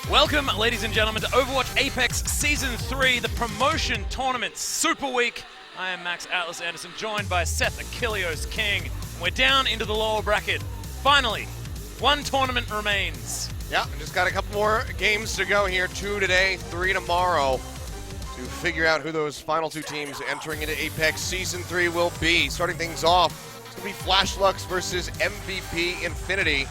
Welcome, ladies and gentlemen, to Overwatch Apex Season 3, the promotion tournament Superweek. I am Max Atlas Anderson, joined by Seth Achilleos King. We're down into the lower bracket. Finally, one tournament remains. Yeah, just got a couple more games to go here. 2 today, 3 tomorrow, to figure out who those final 2 teams entering into Apex Season 3 will be. Starting things off, it's going to be FlashLux versus MVP Infinity.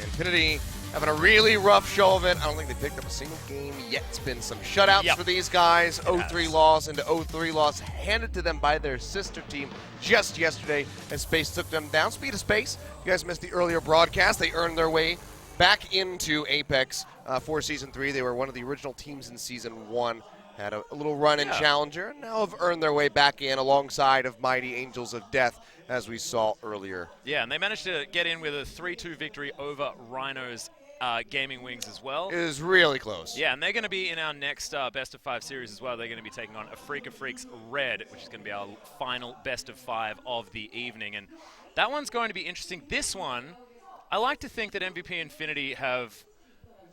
Infinity having a really rough show of it. I don't think they picked up a single game yet. It's been some shutouts for these guys. 0-3 loss into 0-3 loss handed to them by their sister team just yesterday as Space took them down. Speed of Space, you guys missed the earlier broadcast. They earned their way back into Apex for Season 3. They were one of the original teams in Season 1. Had a little run in Challenger, and now have earned their way back in alongside of Mighty Angels of Death, as we saw earlier. Yeah, and they managed to get in with a 3-2 victory over Rhinos Gaming Wings as well. It is really close. Yeah, and they're going to be in our next Best of 5 series as well. They're going to be taking on Afrika Freaks Red, which is going to be our final Best of 5 of the evening. And that one's going to be interesting. This one, I like to think that MVP Infinity have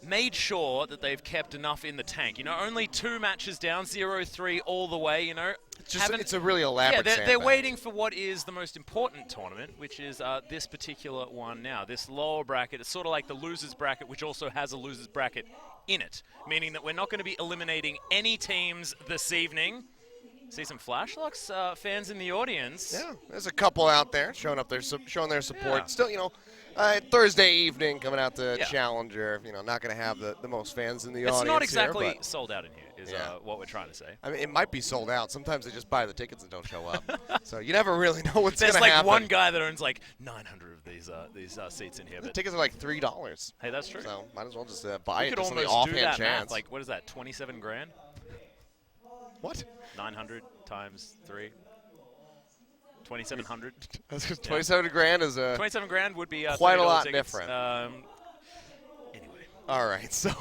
made sure that they've kept enough in the tank. You know, only 2 matches down, 0-3 all the way, you know. It's a really elaborate they're waiting for what is the most important tournament, which is this particular one now. This lower bracket, it's sort of like the losers bracket, which also has a losers bracket in it, meaning that we're not going to be eliminating any teams this evening. See some FlashLux fans in the audience. Yeah, there's a couple out there showing their support. Still, you know, Thursday evening coming out to Challenger. You know, not going to have the most fans in the audience. It's not exactly sold out in here, is what we're trying to say. I mean, it might be sold out. Sometimes they just buy the tickets and don't show up. So you never really know what's going to happen. There's like one guy that owns like 900 of these seats in here. The tickets are like $3. Hey, that's true. So might as well just buy it. You could almost offhand do that chance. math. Like, what is that? 27 grand? What? 900 times 3. 2,700. 27 grand is 27 grand would be quite a lot tickets. different. Anyway. All right, so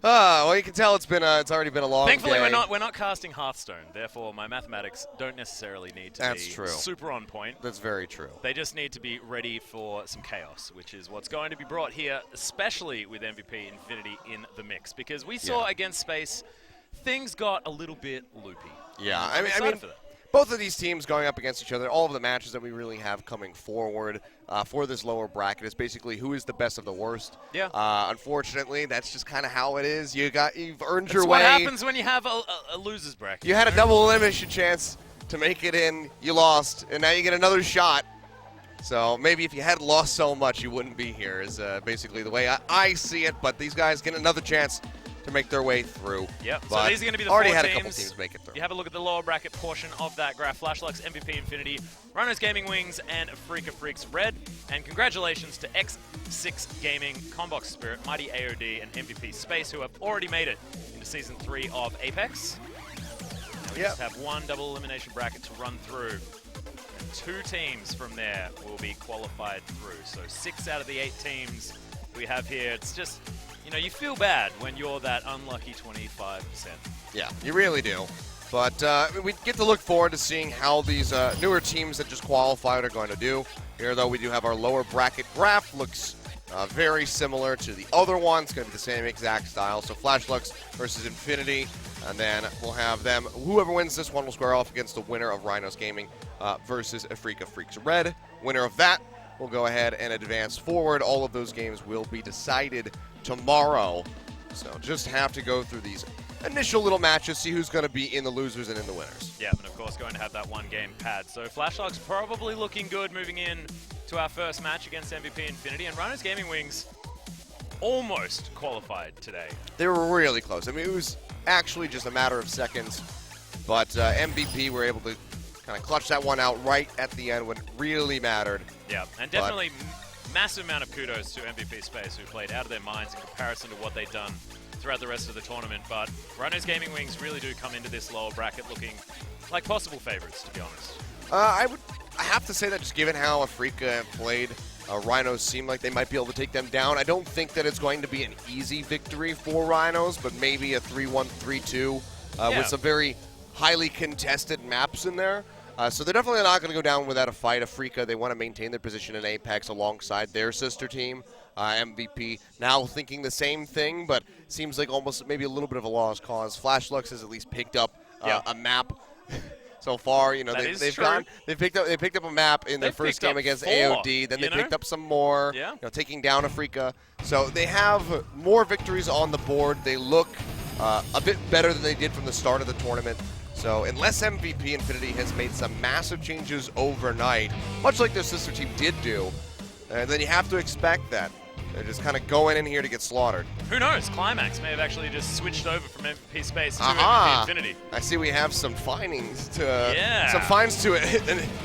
well, you can tell it's already been a long Thankfully, day. we're not casting Hearthstone. Therefore, my mathematics don't necessarily need to be super on point. That's very true. They just need to be ready for some chaos, which is what's going to be brought here, especially with MVP Infinity in the mix, because we saw against Space, things got a little bit loopy. Yeah, I mean, both of these teams going up against each other, all of the matches that we really have coming forward for this lower bracket is basically who is the best of the worst. Yeah. Unfortunately, that's just kind of how it is. You've earned your way. What happens when you have a losers bracket. You had a double elimination chance to make it in. You lost, and now you get another shot. So maybe if you had lost so much, you wouldn't be here is basically the way I see it. But these guys get another chance to make their way through. Yep, but so these are going to be the already 4 had teams. a couple teams make it through. You have a look at the lower bracket portion of that graph. FlashLux, MVP Infinity, Rhinos Gaming Wings, and Afrika Freaks Red. And congratulations to X6 Gaming, Combox Spirit, Mighty AOD, and MVP Space, who have already made it into Season 3 of Apex. Now we just have one double elimination bracket to run through. And 2 teams from there will be qualified through. So 6 out of the 8 teams we have here. It's just, you know, you feel bad when you're that unlucky 25%. Yeah, you really do. But we get to look forward to seeing how these newer teams that just qualified are going to do. Here, though, we do have our lower bracket graph. Looks very similar to the other one. It's going to be the same exact style. So FlashLux versus Infinity. And then we'll have them. Whoever wins this one will square off against the winner of Rhinos Gaming versus Afrika Freaks Red. Winner of that will go ahead and advance forward. All of those games will be decided tomorrow. So just have to go through these initial little matches, see who's going to be in the losers and in the winners. Yeah, and of course going to have that 1-game pad. So FlashLux probably looking good moving in to our first match against MVP Infinity. And Rhinos Gaming Wings almost qualified today. They were really close. I mean, it was actually just a matter of seconds. But MVP were able to kind of clutch that one out right at the end when it really mattered. Yeah, and definitely massive amount of kudos to MVP Space, who played out of their minds in comparison to what they've done throughout the rest of the tournament. But Rhinos Gaming Wings really do come into this lower bracket looking like possible favorites, to be honest. I have to say that just given how Afrika played, Rhinos seem like they might be able to take them down. I don't think that it's going to be an easy victory for Rhinos, but maybe a 3-1, 3-2 with some very highly contested maps in there. So they're definitely not going to go down without a fight. Afrika, they want to maintain their position in Apex alongside their sister team, MVP. Now thinking the same thing, but seems like almost maybe a little bit of a lost cause. Flashlux has at least picked up a map. So far, you know, they picked up a map in their first game against AOD. Then they picked up some more, you know, taking down Afrika. So they have more victories on the board. They look a bit better than they did from the start of the tournament. So unless MVP Infinity has made some massive changes overnight, much like their sister team did do, then you have to expect that. They're just kind of going in here to get slaughtered. Who knows? Climax may have actually just switched over from MVP Space to MVP Infinity. I see we have some findings to some fines to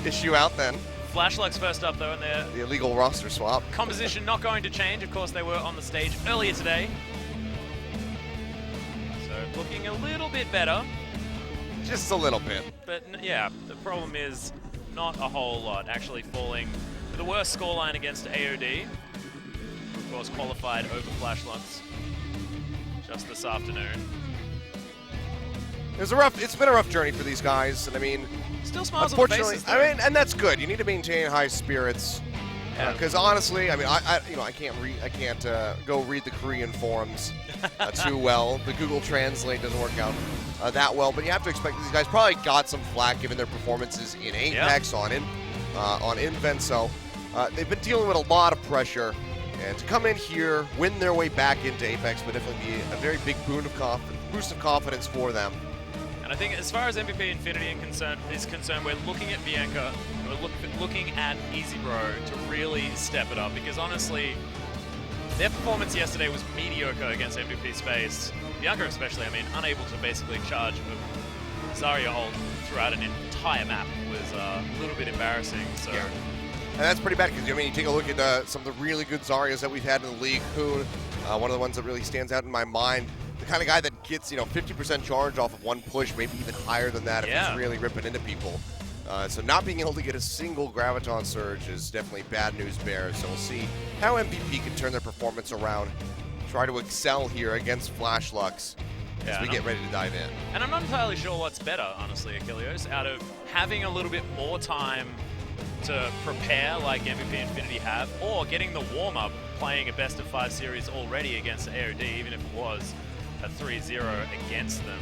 issue out then. Flashlux first up though, and the illegal roster swap. Composition not going to change. Of course, they were on the stage earlier today, so looking a little bit better. Just a little bit. But yeah, the problem is not a whole lot. Actually falling with the worst scoreline against AOD. Of course, qualified over Flashlux just this afternoon. It's been a rough journey for these guys, and I mean, still smiles on the faces, though. I mean, and that's good. You need to maintain high spirits, because honestly, I mean, I can't go read the Korean forums too well. The Google Translate doesn't work out that well, but you have to expect these guys probably got some flack given their performances in Apex on Invent. So they've been dealing with a lot of pressure. And to come in here, win their way back into Apex would definitely be a very big boost of confidence for them. And I think as far as MVP Infinity is concerned, we're looking at Bianca, we're looking at EasyBro to really step it up. Because honestly, their performance yesterday was mediocre against MVP Space. Bianca especially, I mean, unable to basically charge a Zarya ult throughout an entire map was a little bit embarrassing. So. Yeah. And that's pretty bad because, I mean, you take a look at some of the really good Zaryas that we've had in the league. Hoon, one of the ones that really stands out in my mind. The kind of guy that gets, 50% charge off of one push, maybe even higher than that if he's really ripping into people. So not being able to get a single Graviton Surge is definitely bad news bears. So we'll see how MVP can turn their performance around, try to excel here against Flashlux as we get ready to dive in. And I'm not entirely sure what's better, honestly, Achilleos, out of having a little bit more time to prepare like MVP Infinity have, or getting the warm-up playing a best-of-5 series already against AOD, even if it was a 3-0 against them.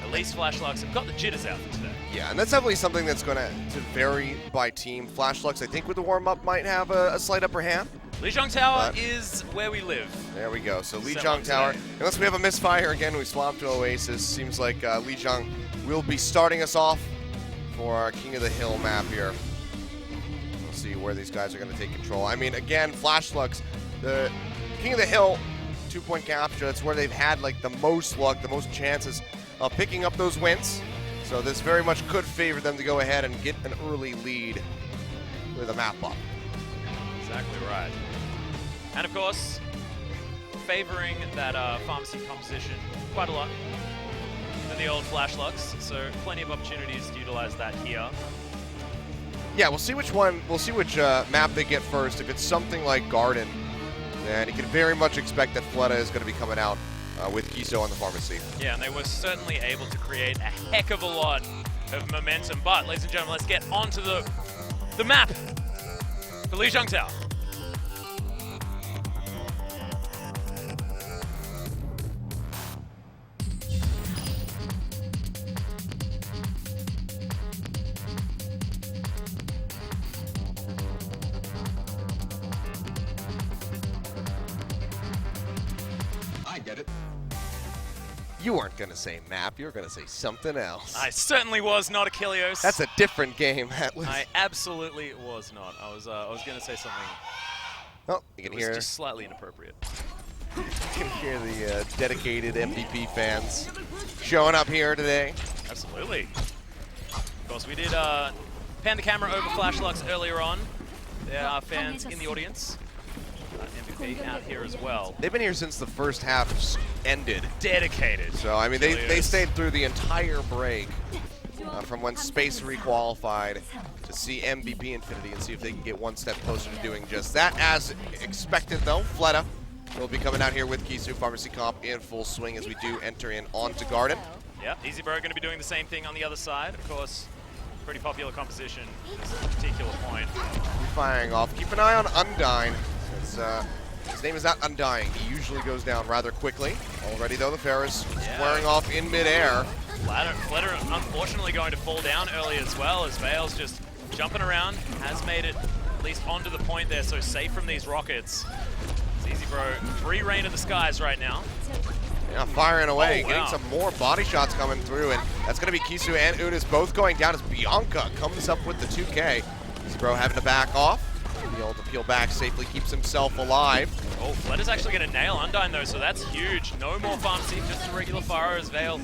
At least Flashlux have got the jitters out for today. Yeah, and that's definitely something that's going to vary by team. Flashlux, I think with the warm-up, might have a slight upper hand. Lijiang Tower is where we live. There we go. So Lijiang Tower, unless we have a misfire again, we swap to Oasis. Seems like Lijiang will be starting us off for our King of the Hill map here. See where these guys are going to take control. I mean, again, Flashlux, the King of the Hill, 2-point capture, that's where they've had like the most luck, the most chances of picking up those wins. So this very much could favor them to go ahead and get an early lead with a map up. Exactly right. And of course, favoring that pharmacy composition quite a lot than the old Flashlux. So plenty of opportunities to utilize that here. Yeah, we'll see which map they get first. If it's something like Garden, then you can very much expect that Fleta is going to be coming out with Kiso on the pharmacy. Yeah, and they were certainly able to create a heck of a lot of momentum. But, ladies and gentlemen, let's get onto the map for Lijiang Tower. You weren't going to say map. You were going to say something else. I certainly was not, Achilleos. That's a different game. I absolutely was not. I was going to say something. Oh, you can hear. It was just slightly inappropriate. You can hear the dedicated MVP fans showing up here today. Absolutely. Of course, we did pan the camera over Flashlux earlier on. There are fans in the audience. MVP out here as well. They've been here since the first half ended. Dedicated. So, I mean, they stayed through the entire break from when Space requalified to see MVP Infinity and see if they can get one step closer to doing just that. As expected, though, Fleta will be coming out here with Kisu Pharmacy Comp in full swing as we do enter in onto Garden. Yep, EasyBro going to be doing the same thing on the other side. Of course, Pretty popular composition at this particular point. Firing off. Keep an eye on Undyne. His name is not Undying. He usually goes down rather quickly. Already, though, the Ferris squaring off in midair. Flutter unfortunately going to fall down early as well, as Vale's just jumping around. Has made it at least onto the point there, so safe from these rockets. It's EasyBro free reign of the skies right now. Yeah, firing away, wow. getting some more body shots coming through, and that's going to be Kisu and Unis both going down as Bianca comes up with the 2K. EasyBro having to back off. Be able to peel back safely, keeps himself alive. Oh, Fletter's actually going to nail Undyne though, so that's huge. No more farm seat, just a regular fire as Vale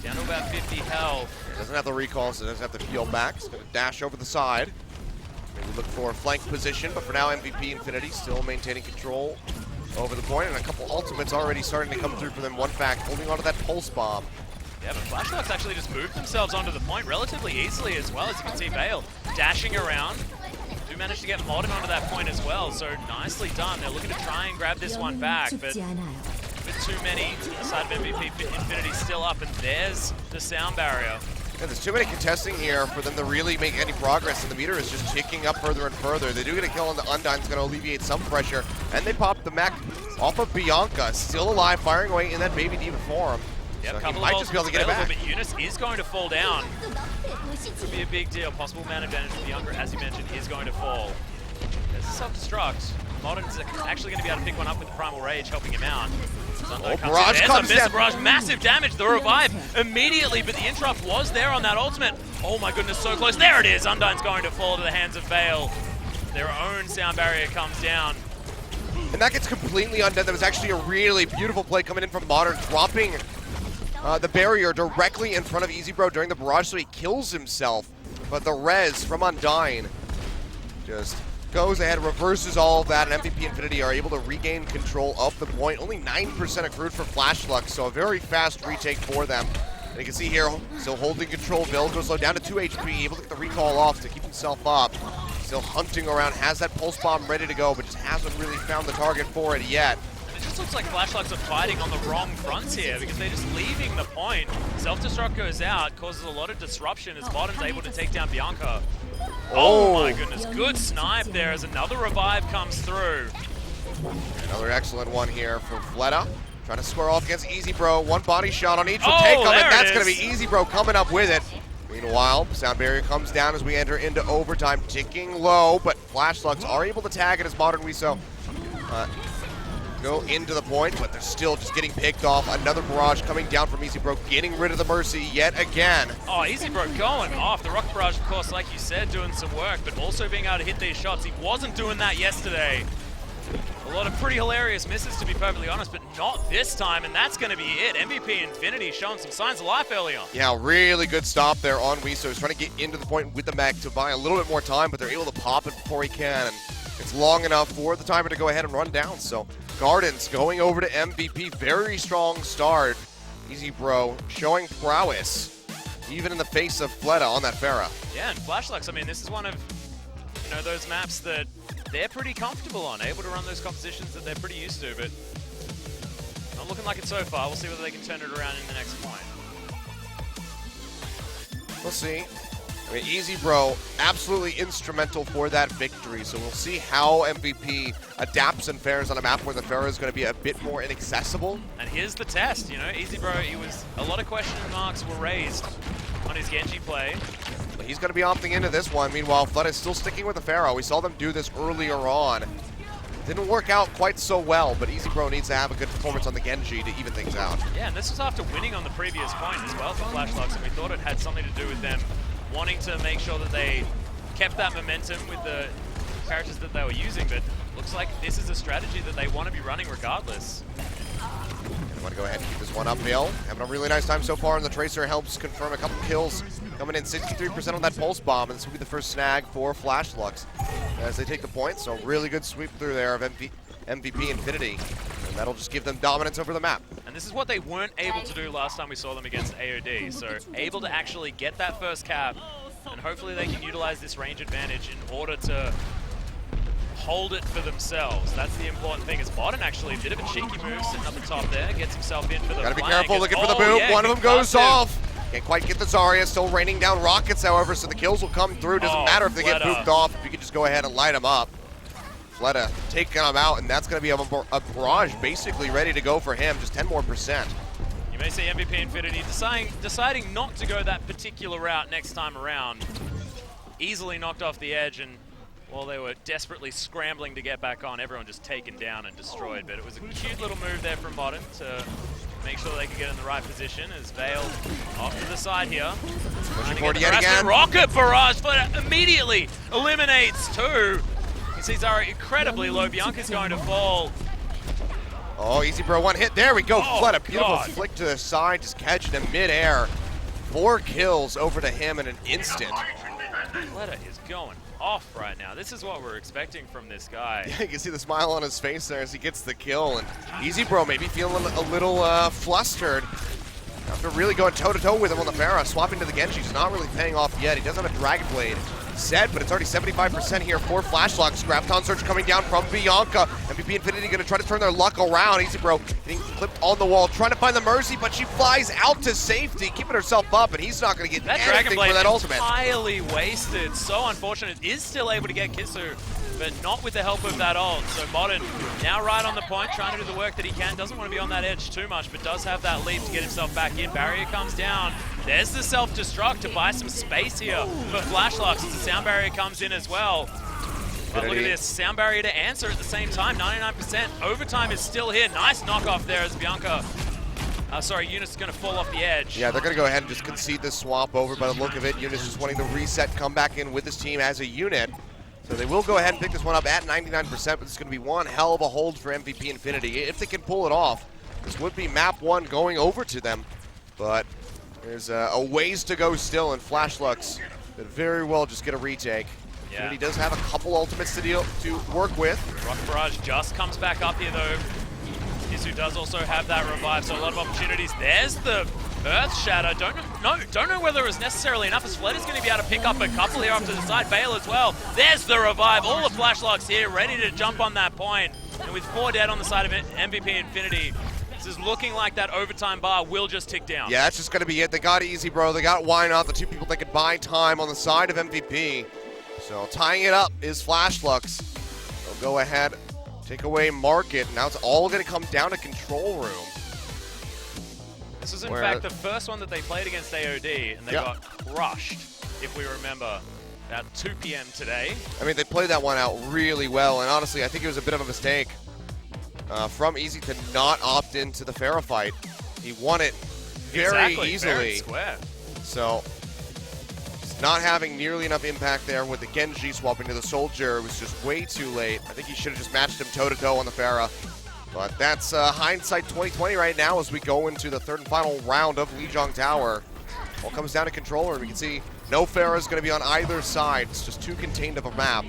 down to about 50 health. Doesn't have the recall, so doesn't have to peel back. He's going to dash over the side. Maybe look for a flank position, but for now MVP Infinity still maintaining control over the point, and a couple ultimates already starting to come through for them. One fact, holding onto that pulse bomb. Yeah, but Flashlock's actually just moved themselves onto the point relatively easily as well. As you can see, Vale dashing around. Do manage to get Modern onto that point as well, so nicely done. They're looking to try and grab this one back, but a bit too many side of MVP Infinity still up, and there's the sound barrier. Yeah, there's too many contesting here for them to really make any progress, and the meter is just ticking up further and further. They do get a kill on the Undyne, it's going to alleviate some pressure, and they pop the mech off of Bianca, still alive, firing away in that Baby Diva form. Yep, So couple he might of just be able to get it available, back. but Eunice is going to fall down. Could be a big deal. Possible man advantage for Bianca, as you mentioned, is going to fall. There's a self-destruct. Modern's actually going to be able to pick one up with the Primal Rage, helping him out. Barrage comes down. down. Barrage, massive damage. The revive immediately, but the interrupt was there on that ultimate. Oh my goodness, so close. There it is. Undyne's going to fall to the hands of Vale. Their own sound barrier comes down. And that gets completely undone. That was actually a really beautiful play coming in from Modern, dropping the barrier directly in front of EasyBro during the barrage, so he kills himself. But the res from Undyne just goes ahead, reverses all of that, and MVP Infinity are able to regain control of the point. Only 9% accrued for Flashluck, so a very fast retake for them. And you can see here, still holding control. Bill goes low down to 2 HP, able to get the recall off to keep himself up. Still hunting around, has that pulse bomb ready to go, but just hasn't really found the target for it yet. It just looks like Flashlucks are fighting on the wrong fronts here because they're just leaving the point. Self-destruct goes out, causes a lot of disruption as Modern's able to take down Bianca. Oh my goodness, good snipe there as another revive comes through. Another excellent one here from Fleta. Trying to square off against EasyBro. One body shot on each will take him, and that's going to be EasyBro coming up with it. Meanwhile, sound barrier comes down as we enter into overtime, ticking low, but Flashlucks are able to tag it as Modern Wiso go into the point, but they're still just getting picked off. Another barrage coming down from EasyBro, getting rid of the Mercy yet again. Oh, EasyBro going off. The rocket barrage, of course, like you said, doing some work, but also being able to hit these shots. He wasn't doing that yesterday. A lot of pretty hilarious misses, to be perfectly honest, but not this time, and that's going to be it. MVP Infinity showing some signs of life early on. Yeah, really good stop there on Wiso. He's trying to get into the point with the mech to buy a little bit more time, but they're able to pop it before he can, and it's long enough for the timer to go ahead and run down. So Gardens going over to MVP. Very strong start. EasyBro showing prowess, even in the face of Fleta on that Pharah. Yeah, and Flashlucks, I mean, this is one of, you know, those maps that they're pretty comfortable on, able to run those compositions that they're pretty used to, but not looking like it so far. We'll see whether they can turn it around in the next point. We'll see. I mean, EasyBro, absolutely instrumental for that victory, so we'll see how MVP adapts and fares on a map where the Pharah is going to be a bit more inaccessible. And here's the test, you know, EasyBro, a lot of question marks were raised on his Genji play. But he's going to be opting into this one. Meanwhile, Flood is still sticking with the Pharah. We saw them do this earlier on. Didn't work out quite so well, but EasyBro needs to have a good performance on the Genji to even things out. Yeah, and this was after winning on the previous point as well for Flashlucks, and we thought it had something to do with them wanting to make sure that they kept that momentum with the characters that they were using, but looks like this is a strategy that they want to be running regardless. I want to go ahead and keep this one up, Bill. Having a really nice time so far, and the Tracer helps confirm a couple kills. Coming in 63% on that pulse bomb, and this will be the first snag for Flashlucks as they take the point. So really good sweep through there of MVP Infinity, and that'll just give them dominance over the map. And this is what they weren't able to do last time we saw them against AOD. So able to actually get that first cap, and hopefully they can utilize this range advantage in order to hold it for themselves. That's the important thing. Is Bodden actually a bit of a cheeky move sitting up the top there, gets himself in for the Gotta be flank. careful, looking for the oh, boom. Yeah, one of them goes off. Can't quite get the Zarya, still raining down rockets, however, so the kills will come through. Doesn't matter if they get pooped off, if you can just go ahead and light them up. Fleta taking them out, and that's going to be a barrage basically ready to go for him, just 10% more. You may see MVP Infinity deciding not to go that particular route next time around. Easily knocked off the edge, and while they were desperately scrambling to get back on, everyone just taken down and destroyed. But it was a cute little move there from Modern to make sure they could get in the right position as Vale off to the side here. Pushing forward yet again. Rocket barrage, but immediately eliminates two. You see Zara incredibly low. Bianca's going to fall. Oh, easy bro, one hit. There we go. Fleta, beautiful flick to the side, just catching him midair. 4 kills over to him in an instant. Fleta is going off right now. This is what we're expecting from this guy. Yeah, you can see the smile on his face there as he gets the kill. And Easy Bro maybe feeling a little flustered after really going toe-to-toe with him on the Pharah. Swapping to the Genji, he's not really paying off yet. He doesn't have a Dragon Blade set, but it's already 75% here for Flashlocks. Graviton Surge coming down from Bianca. MVP Infinity going to try to turn their luck around. Easy Bro getting clipped on the wall, trying to find the Mercy, but she flies out to safety, keeping herself up, and he's not going to get anything for that ultimate. Entirely wasted. So unfortunate. Is still able to get Kisu, but not with the help of that ult. So Modern now right on the point, trying to do the work that he can. Doesn't want to be on that edge too much, but does have that leap to get himself back in. Barrier comes down. There's the self-destruct to buy some space here for Flashlocks as the sound barrier comes in as well. But look at this, sound barrier to answer at the same time, 99%. Overtime is still here. Nice knockoff there as Bianca, Eunice is going to fall off the edge. Yeah, they're going to go ahead and just concede this swap over by the look of it. Eunice just wanting to reset, come back in with his team as a unit. So they will go ahead and pick this one up at 99%, but it's going to be one hell of a hold for MVP Infinity. If they can pull it off, this would be map 1 going over to them. But there's a ways to go still, and Flashlocks could very well just get a retake. Yeah. Infinity does have a couple ultimates to work with. Rocket Barrage just comes back up here though. Kisu does also have that revive, so a lot of opportunities. There's the Earth Shatter. Don't know whether it's necessarily enough, as Fleta's going to be able to pick up a couple here off to the side. Bale as well. There's the revive. All the Flashlocks here ready to jump on that point. And with 4 dead on the side of it, MVP Infinity, this is looking like that overtime bar will just tick down. Yeah, that's just going to be it. They got Easy Bro. They got Why Not, the 2 people that could buy time on the side of MVP. So tying it up is Flashlocks. They'll go ahead, take away Market. Now it's all going to come down to Control Room. This was in fact the first one that they played against AOD, and they got crushed, if we remember, at 2 p.m. today. I mean, they played that one out really well, and honestly, I think it was a bit of a mistake from Easy to not opt into the Pharah fight. He won it very easily. Fair and square. So, just not having nearly enough impact there with the Genji swapping to the Soldier. It was just way too late. I think he should have just matched him toe-to-toe on the Pharah. But that's hindsight 2020 right now as we go into the 3rd and final round of Lijiang Tower. All comes down to controller. We can see no Pharah is going to be on either side. It's just too contained of a map.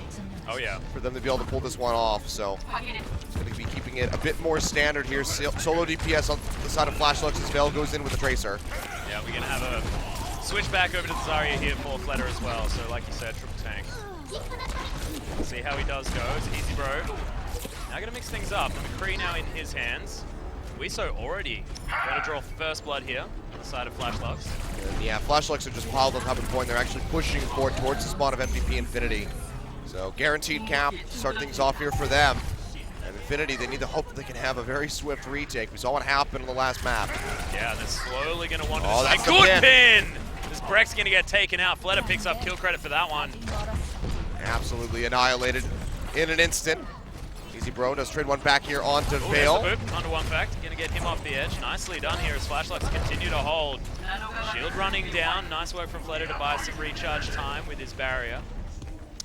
Oh yeah. For them to be able to pull this one off. So it's going to be keeping it a bit more standard here. Solo DPS on the side of Flashlocks as Vale goes in with the Tracer. Yeah, we're going to have a switch back over to the Zarya here for Fleta as well. So like you said, triple tank. See how he does go. It's Easy Bro. Now going to mix things up. McCree now in his hands. Wiso already going to draw first blood here on the side of Flashlocks. Yeah, Flashlocks are just piled on top of the point. They're actually pushing forward towards the spawn of MVP Infinity. So guaranteed cap to start things off here for them. And Infinity, they need to hope that they can have a very swift retake. We saw what happened in the last map. Yeah, they're slowly going to want to that's good pin! This Breck's going to get taken out. Fleta picks up kill credit for that one. Absolutely annihilated in an instant. Easy Bro does trade one back here onto Vale. Onto one fact, gonna get him off the edge. Nicely done here as Flashlocks continue to hold. Shield running down. Nice work from Fleta to buy some recharge time with his barrier.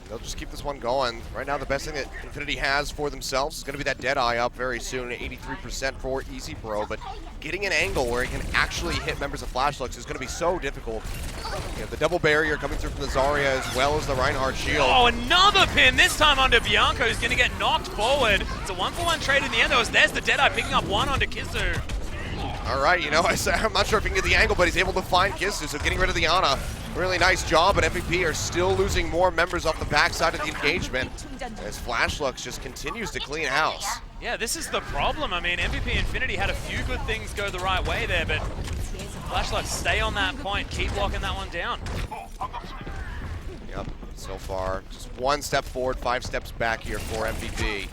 They'll just keep this one going. Right now, the best thing that Infinity has for themselves is going to be that Deadeye up very soon, 83% for Easy Bro. But getting an angle where he can actually hit members of Flashlocks is going to be so difficult. You have the double barrier coming through from the Zarya as well as the Reinhardt shield. Oh, another pin, this time onto Bianca, who's going to get knocked forward. It's a 1-for-1 trade in the end, though. There's the Deadeye picking up one onto Kisu. All right, you know, I'm not sure if he can get the angle, but he's able to find Kisu, so getting rid of the Ana. Really nice job, but MVP are still losing more members off the backside of the engagement as Flashlocks just continues to clean house. Yeah, this is the problem. I mean, MVP Infinity had a few good things go the right way there, but Flashlight, stay on that point. Keep locking that one down. Yep, so far, just one step forward, 5 steps back here for MVP.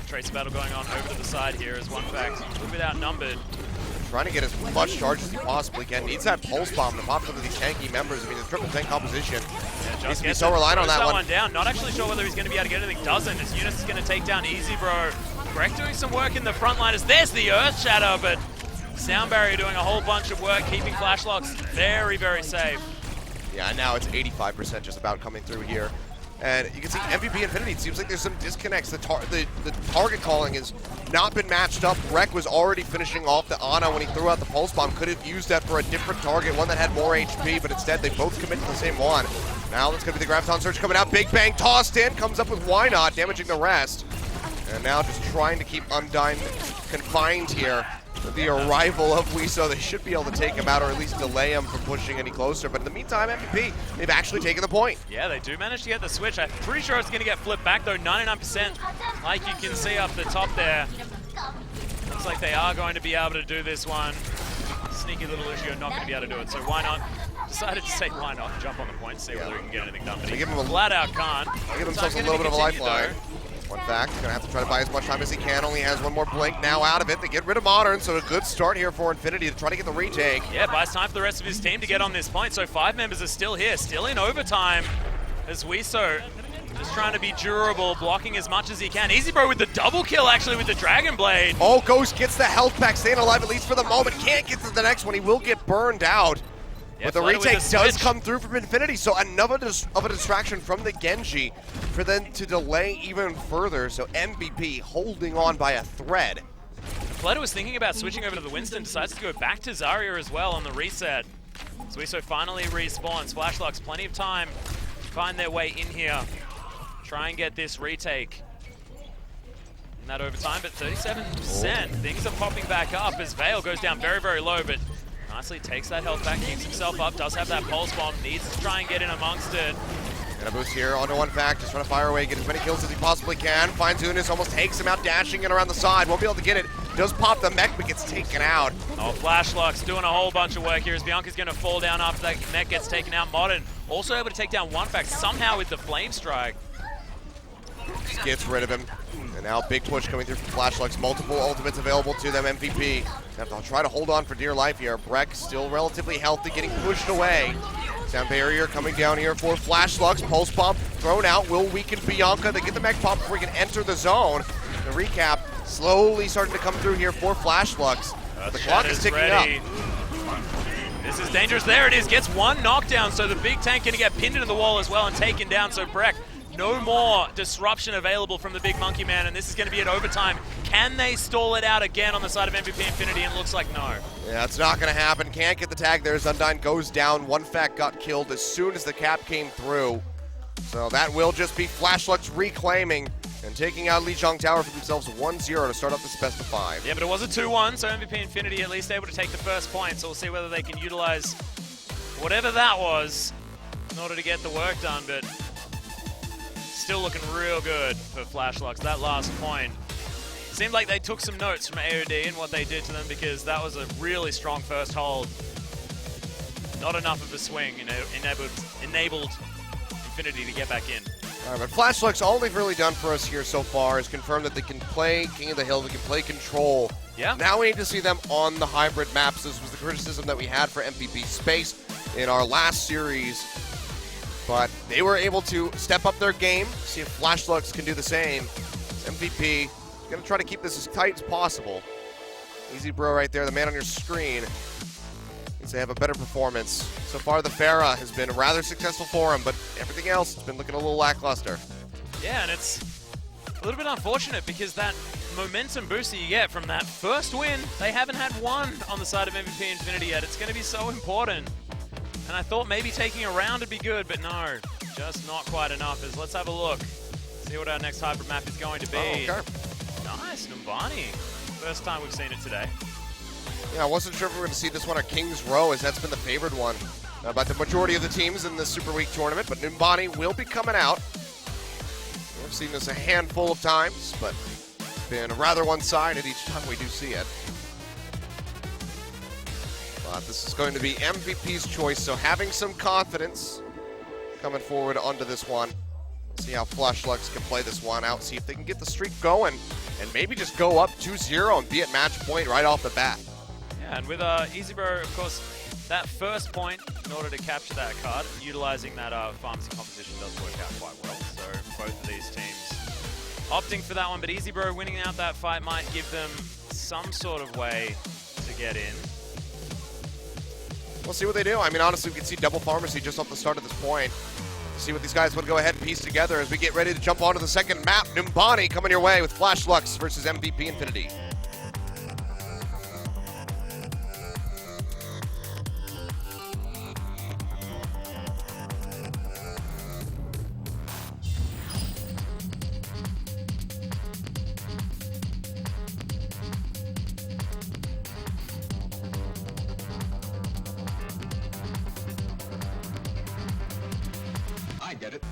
Trace battle going on over to the side here as one fact. A little bit outnumbered. Trying to get as much charge as he possibly can. Needs that pulse bomb to pop some of these tanky members. I mean, the triple tank composition. Yeah, needs to be so reliant on that one. Down. Not actually sure whether he's going to be able to get anything. Doesn't. As Eunice is going to take down Easy Bro. Greg doing some work in the front liners. There's the Earth Shatter, but Sound Barrier doing a whole bunch of work, keeping Flashlocks very, very safe. Yeah, now it's 85% just about coming through here. And you can see MVP Infinity, it seems like there's some disconnects. The target calling has not been matched up. Rek was already finishing off the Ana when he threw out the Pulse Bomb. Could have used that for a different target, one that had more HP, but instead they both commit to the same one. Now that's going to be the Graviton Surge coming out. Big Bang tossed in, comes up with Why Not, damaging the rest. And now just trying to keep Undyne confined here. With the arrival of Wiso, they should be able to take him out or at least delay him from pushing any closer. But in the meantime, MVP, they've actually taken the point. Yeah, they do manage to get the switch. I'm pretty sure it's going to get flipped back, though. 99%, like you can see up the top there. Looks like they are going to be able to do this one. Sneaky little issue, not going to be able to do it. So why not? Decided to say why not, jump on the point, see whether we can get anything done. But he flat out can't. They'll give themselves a little bit of a lifeline. One fact, gonna have to try to buy as much time as he can. Only has one more blink now out of it. They get rid of Modern, so a good start here for Infinity to try to get the retake. Yeah, buys time for the rest of his team to get on this point. So 5 members are still here, still in overtime. As Wiso just trying to be durable, blocking as much as he can. Easy Bro with the double kill actually with the Dragon Blade. Oh, Ghost gets the health back, staying alive at least for the moment. Can't get to the next one. He will get burned out. Yeah, but the retake does come through from Infinity, so another of a distraction from the Genji for them to delay even further. So MVP holding on by a thread. Fleta was thinking about switching over to the Winston, decides to go back to Zarya as well on the reset. Suiso finally respawns. Flashlocks, plenty of time to find their way in here. Try and get this retake. In that overtime, but 37%. Things are popping back up as Vale goes down very, very low, but nicely takes that health back, keeps himself up, does have that pulse bomb, needs to try and get in amongst it. And a boost here onto one fact, just trying to fire away, get as many kills as he possibly can. Finds Unis, almost takes him out, dashing in around the side. Won't be able to get it. Does pop the mech, but gets taken out. Oh, Flashlocks doing a whole bunch of work here as Bianca's going to fall down after that mech gets taken out. Modern also able to take down one fact somehow with the Flame Strike. Just gets rid of him. And now big push coming through from Flashlocks. Multiple ultimates available to them. MVP have to try to hold on for dear life here. Breck still relatively healthy, getting pushed away. Sound barrier coming down here for Flashlocks. Pulse bomb thrown out. Will weaken Bianca. They get the mech pop before he can enter the zone. The recap slowly starting to come through here for Flashlocks. The clock is ticking up. This is dangerous. There it is. Gets one knockdown. So the big tank going to get pinned into the wall as well and taken down. So Breck, no more disruption available from the big monkey man, and this is going to be at overtime. Can they stall it out again on the side of MVP Infinity? And it looks like no. Yeah, it's not going to happen. Can't get the tag there as Undyne goes down. One fact got killed as soon as the cap came through. So that will just be Flashlocks reclaiming and taking out Lijiang Tower for themselves 1-0 to start up this best of 5. Yeah, but it was a 2-1, so MVP Infinity at least able to take the first point. So we'll see whether they can utilize whatever that was in order to get the work done, but still looking real good for Flashlocks. That last point seemed like they took some notes from AOD and what they did to them, because that was a really strong first hold. Not enough of a swing enabled Infinity to get back in. All right, but Flashlocks, all they've really done for us here so far is confirm that they can play King of the Hill, they can play Control. Yeah. Now we need to see them on the hybrid maps. This was the criticism that we had for MVP Space in our last series. But they were able to step up their game, see if Flashlocks can do the same. MVP going to try to keep this as tight as possible. Easy Bro right there, the man on your screen. Needs to have a better performance. So far, the Pharah has been rather successful for him, but everything else has been looking a little lackluster. Yeah, and it's a little bit unfortunate because that momentum boost that you get from that first win, they haven't had one on the side of MVP Infinity yet. It's going to be so important. And I thought maybe taking a round would be good, but no, just not quite enough. Let's have a look, see what our next hybrid map is going to be. Oh, okay. Nice, Numbani. First time we've seen it today. Yeah, I wasn't sure if we were going to see this one or King's Row, as that's been the favored one by the majority of the teams in the Superweek tournament, but Numbani will be coming out. We've seen this a handful of times, but it's been rather one-sided each time we do see it. This is going to be MVP's choice, so having some confidence coming forward onto this one. See how Fleshlux can play this one out, see if they can get the streak going, and maybe just go up 2-0 and be at match point right off the bat. Yeah, and with EasyBro, of course, that first point, in order to capture that card, utilizing that pharmacy composition does work out quite well. So both of these teams opting for that one, but EasyBro winning out that fight might give them some sort of way to get in. We'll see what they do. I mean, honestly, we can see double pharmacy just off the start of this point. See what these guys would go ahead and piece together as we get ready to jump onto the second map. Numbani coming your way with Fleshlux versus MVP Infinity. I get it.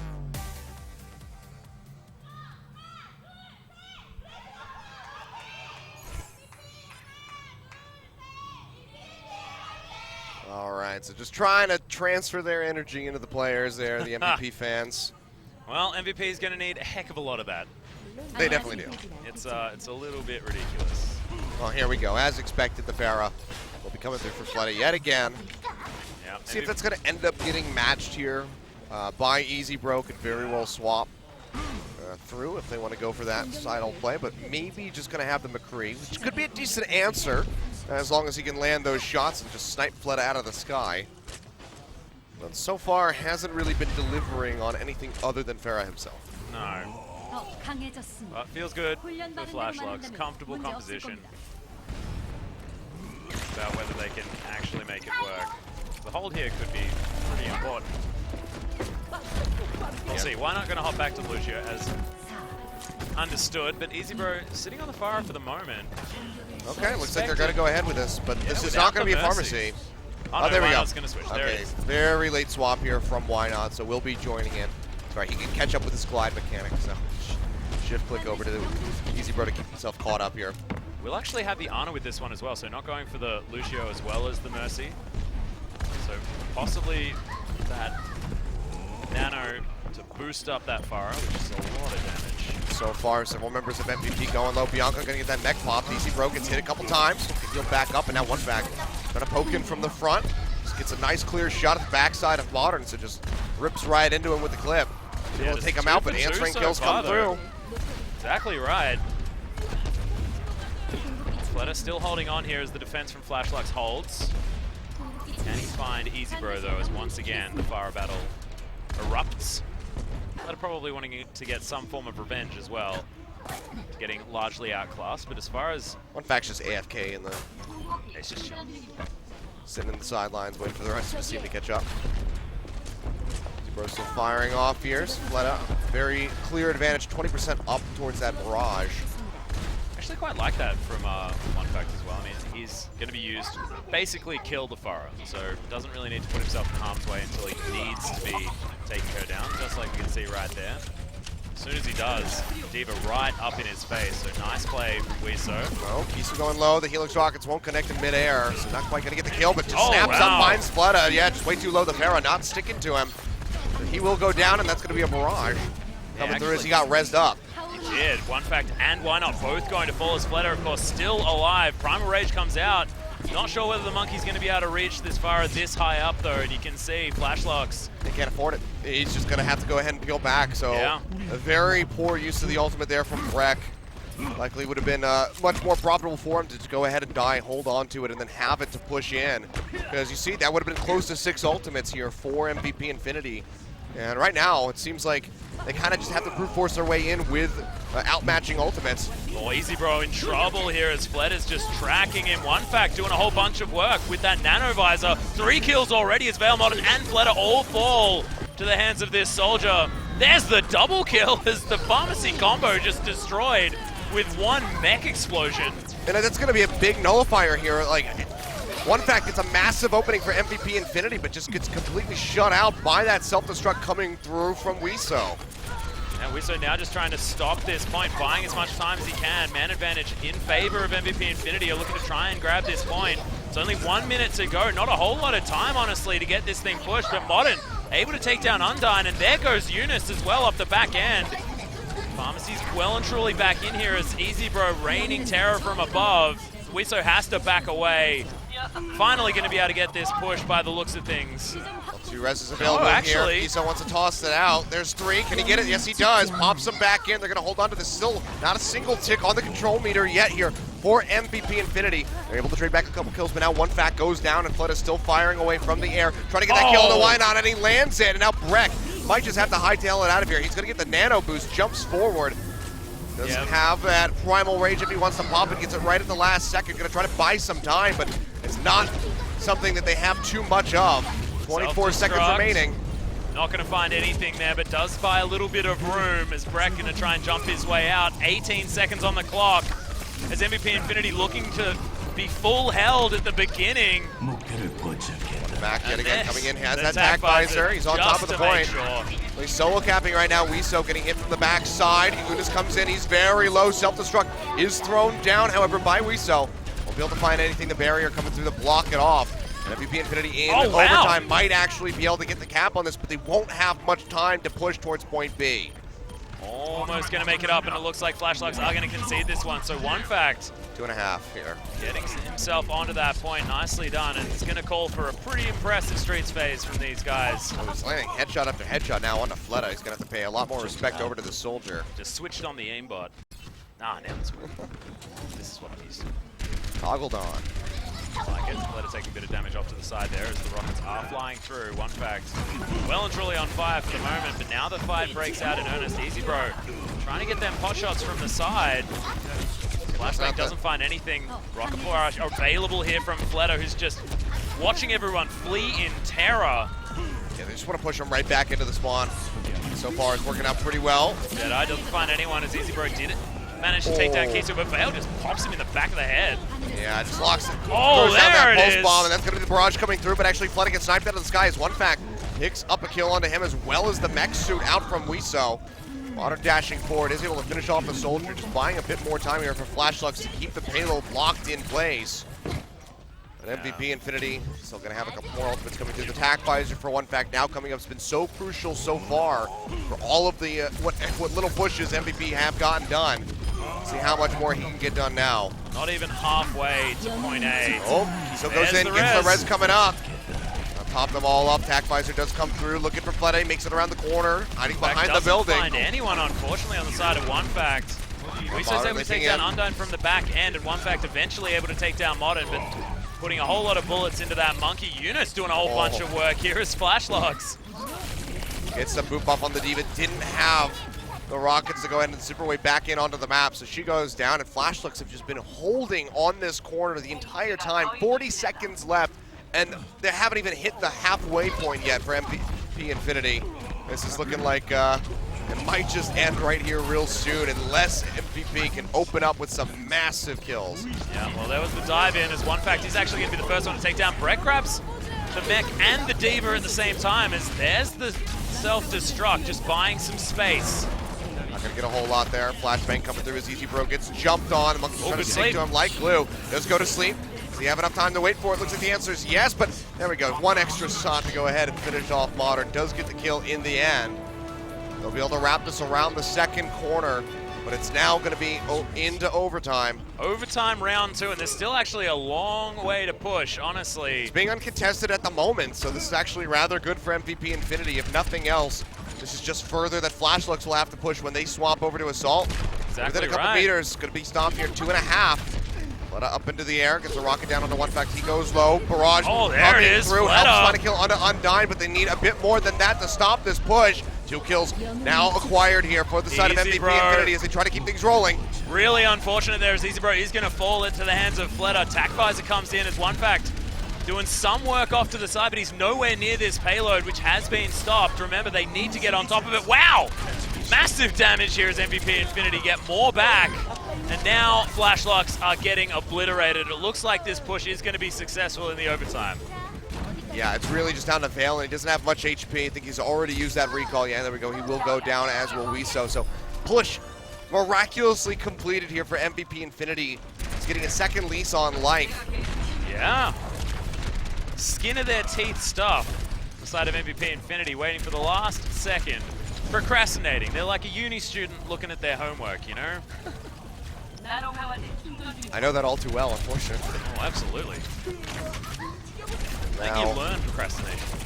All right, so just trying to transfer their energy into the players there, the MVP fans. Well, MVP is going to need a heck of a lot of that. They definitely do. It's a little bit ridiculous. Well, here we go. As expected, the Pharah will be coming through for Fleta yet again. Yeah, See if that's going to end up getting matched here by EasyBro. Could very well swap through if they want to go for that sidle play, but maybe just going to have the McCree, which could be a decent answer as long as he can land those shots and just snipe Fleta out of the sky. But so far, hasn't really been delivering on anything other than Pharah himself. No. But feels good for Fleshlux. Comfortable composition. About whether they can actually make it work. The hold here could be pretty important. We'll see. Why not going to hop back to Lucio as understood, but EasyBro sitting on the fire for the moment. Okay, looks like they're going to go ahead with this, but this is not going to be a pharmacy. Oh, no, there we go. Going to switch. There it is. Very late swap here from Why Not, so we'll be joining in. Sorry, he can catch up with his glide mechanic, so shift click over to the EasyBro to keep himself caught up here. We'll actually have the Ana with this one as well, so not going for the Lucio as well as the Mercy. So possibly that Nano to boost up that Pharah, which is a lot of damage. So far, several members of MVP going low. Bianca going to get that neck pop. EasyBro gets hit a couple times. Can heal back up, and now one back. Going to poke in from the front. Just gets a nice clear shot at the backside of Modern, so just rips right into him with the clip. Able to take him out, but answering kills come through. Exactly right. Fleta still holding on here as the defense from Fleshlux holds. Can he find EasyBro though, as once again the Pharah battle erupts. Fleta probably wanting to get some form of revenge as well. Getting largely outclassed, but as far as... One fact's just AFK in the... It's just chilling. Sitting in the sidelines waiting for the rest of the team to catch up. EasyBro still firing off here. Fleta, very clear advantage, 20% up towards that barrage. Actually quite like that from one fact as well. I mean, he's going to be used basically kill the Pharah, so doesn't really need to put himself in harm's way until he needs to be taking her down, just like we can see right there. As soon as he does, D.Va right up in his face, so nice play from Wiso. Oh, Kisu going low, the Helix Rockets won't connect in midair, so not quite going to get the kill, but just snaps up, finds Fleta. Yeah, just way too low, the Pharah not sticking to him. But he will go down, and that's going to be a barrage. Coming through as he got rezzed up. He did. One fact and Why Not both going to fall as Fleta, of course, still alive. Primal Rage comes out. Not sure whether the Monkey's going to be able to reach this far this high up, though, and you can see Fleshlux. They can't afford it. He's just going to have to go ahead and peel back, so a very poor use of the ultimate there from Breck. Likely would have been much more profitable for him to just go ahead and die, hold on to it, and then have it to push in. Because you see, that would have been close to 6 ultimates here for MVP Infinity. And right now, it seems like they kind of just have to brute force their way in with outmatching ultimates. Oh, EasyBro in trouble here as Fleta's just tracking him. One fact doing a whole bunch of work with that Nano Visor. 3 kills already as Veil Modern and Fleta all fall to the hands of this soldier. There's the double kill as the Pharmacy combo just destroyed with one mech explosion. And that's going to be a big nullifier here. Like, One fact, it's a massive opening for MVP Infinity, but just gets completely shut out by that self-destruct coming through from Wiso. And Wiso now just trying to stop this point, buying as much time as he can. Man advantage in favor of MVP Infinity, are looking to try and grab this point. It's only 1 minute to go. Not a whole lot of time, honestly, to get this thing pushed, but Modern able to take down Undyne, and there goes Eunice as well off the back end. Pharmacy's well and truly back in here as EasyBro raining terror from above. Wiso has to back away. Finally going to be able to get this push by the looks of things. Two reses available here. Wiso wants to toss it out. There's three. Can he get it? Yes, he does. Pops him back in. They're going to hold on to this. Still not a single tick on the control meter yet here for MVP Infinity. They're able to trade back a couple kills, but now one fact goes down, and Flood is still firing away from the air, trying to get that kill on the why not, and he lands it. And now Breck might just have to hightail it out of here. He's going to get the nano boost, jumps forward. Doesn't have that primal rage if he wants to pop it, gets it right at the last second. Going to try to buy some time, but it's not something that they have too much of. 24 seconds remaining. Not going to find anything there, but does buy a little bit of room as Breck going to try and jump his way out. 18 seconds on the clock as MVP Infinity looking to be full held at the beginning. Back yet again, coming in, has that attack visor. He's on top of the point. He's solo capping right now. Wiso getting hit from the backside. Unis comes in, he's very low. Self-destruct is thrown down, however, by Wiso. Won't be able to find anything. The barrier coming through to block it off. And MVP Infinity in overtime might actually be able to get the cap on this, but they won't have much time to push towards point B. Almost going to make it up, and it looks like Flashlucks are going to concede this one. So one fact. 2.5 here. Getting himself onto that point, nicely done, and it's going to call for a pretty impressive streets phase from these guys. Oh, he's landing headshot after headshot now onto Fleta. He's going to have to pay a lot more respect over to the soldier. Just switched on the aimbot. Nah, now it's weird. This is what I'm used to. Toggled on. Like it. Fleta taking a bit of damage off to the side there as the rockets are flying through. One fact, well and truly on fire for the moment, but now the fight breaks out in earnest. EasyBro trying to get them pot shots from the side. Flashbang doesn't find anything. Rocket barrage available here from Fleta, who's just watching everyone flee in terror. Yeah, they just want to push him right back into the spawn. So far, it's working out pretty well. Jedi doesn't find anyone as EasyBro did it. Managed to take down Kisu, but Vale just pops him in the back of the head. Yeah, just locks it. Oh, throws down that there it pulse is. bomb, and that's going to be the barrage coming through, but actually Fleta gets sniped out of the sky as one fact picks up a kill onto him, as well as the mech suit out from Wiso. Modern dashing forward, is able to finish off the soldier, just buying a bit more time here for Flashlucks to keep the payload locked in place. But MVP Infinity still going to have a couple more ultimates coming through. The attack visor for one fact now coming up has been so crucial so far for all of the what little pushes MVP have gotten done. See how much more he can get done now. Not even halfway to point A. Oh, so goes in, gets the res coming up. Pop them all up. Attack visor does come through, looking for Fleta, makes it around the corner, hiding behind the building. Doesn't find anyone, unfortunately, on the side of one fact. Wiso's able to take down Undyne from the back end, and one fact eventually able to take down Modern, but putting a whole lot of bullets into that monkey. Eunice doing a whole bunch of work here as Flashlogs. Gets the boot buff on the Diva, didn't have the rockets to go ahead and Superweek back in onto the map, so she goes down, and Flashlucks have just been holding on this corner the entire time. 40 seconds left, and they haven't even hit the halfway point yet for MVP Infinity. This is looking like it might just end right here real soon unless MVP can open up with some massive kills. Yeah, well, there was the dive in as one fact. He's actually going to be the first one to take down. Breck grabs the mech and the Diva at the same time as there's the self-destruct, just buying some space. Not going to get a whole lot there. Flashbang coming through as EasyBro gets jumped on. Monkey's trying to stick to him like glue. Does go to sleep. Does he have enough time to wait for it? Looks like the answer is yes, but there we go. One extra shot to go ahead and finish off Modern. Does get the kill in the end. They'll be able to wrap this around the second corner, but it's now going to be into overtime. Overtime round 2, and there's still actually a long way to push, honestly. It's being uncontested at the moment, so this is actually rather good for MVP Infinity. If nothing else, this is just further that Flashlucks will have to push when they swap over to Assault. Exactly. Within a couple meters, going to be stopped here, 2.5. Fleta up into the air, gets the rocket down onto one fact. He goes low. Barrage there it is. Through, helps find a kill onto Undyne, but they need a bit more than that to stop this push. 2 kills now acquired here for the side of MVP Infinity as they try to keep things rolling. Really unfortunate there as EasyBro is going to fall into the hands of Fleta. Attack visor comes in as one fact doing some work off to the side, but he's nowhere near this payload, which has been stopped. Remember, they need to get on top of it. Wow! Massive damage here as MVP Infinity get more back. And now Flashlucks are getting obliterated. It looks like this push is going to be successful in the overtime. Yeah, it's really just down to Vale, and he doesn't have much HP. I think he's already used that recall. Yeah, there we go. He will go down, as will Wiso. So push miraculously completed here for MVP Infinity. He's getting a second lease on life. Yeah. skin of their teeth stuff. The side of MVP Infinity waiting for the last second. Procrastinating. They're like a uni student looking at their homework, you know? I know that all too well, unfortunately. Oh, absolutely. I think you learn procrastination.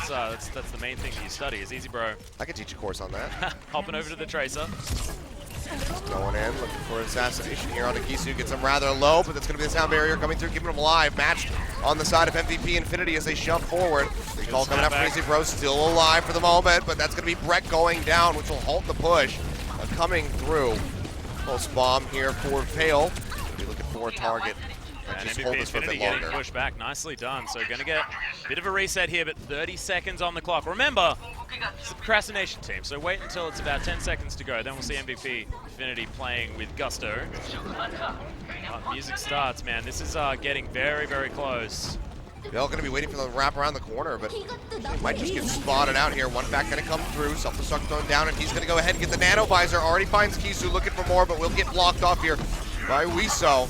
That's the main thing that you study is Easy Bro. I could teach a course on that. Hopping over to the Tracer. Going in, looking for an assassination here on Akisu. Gets him rather low, but that's going to be the sound barrier coming through, keeping him alive. Matched on the side of MVP Infinity as they shove forward. Recall coming up for Easy Bro, still alive for the moment, but that's going to be Breck going down, which will halt the push. Coming through. Pulse bomb here for Pale. Be looking for a target. And Just MVP hold this for a Infinity bit getting longer. pushed back. Nicely done. So going to get a bit of a reset here, but 30 seconds on the clock. Remember, it's a procrastination team, so wait until it's about 10 seconds to go. Then we'll see MVP Infinity playing with gusto. Music starts, man. This is getting very, very close. They're all going to be waiting for them to wrap around the corner, but they might just get spotted out here. One back going to come through. Self-destruct thrown down, and he's going to go ahead and get the nano visor. Already finds Kisu looking for more, but will get blocked off here by Wiso.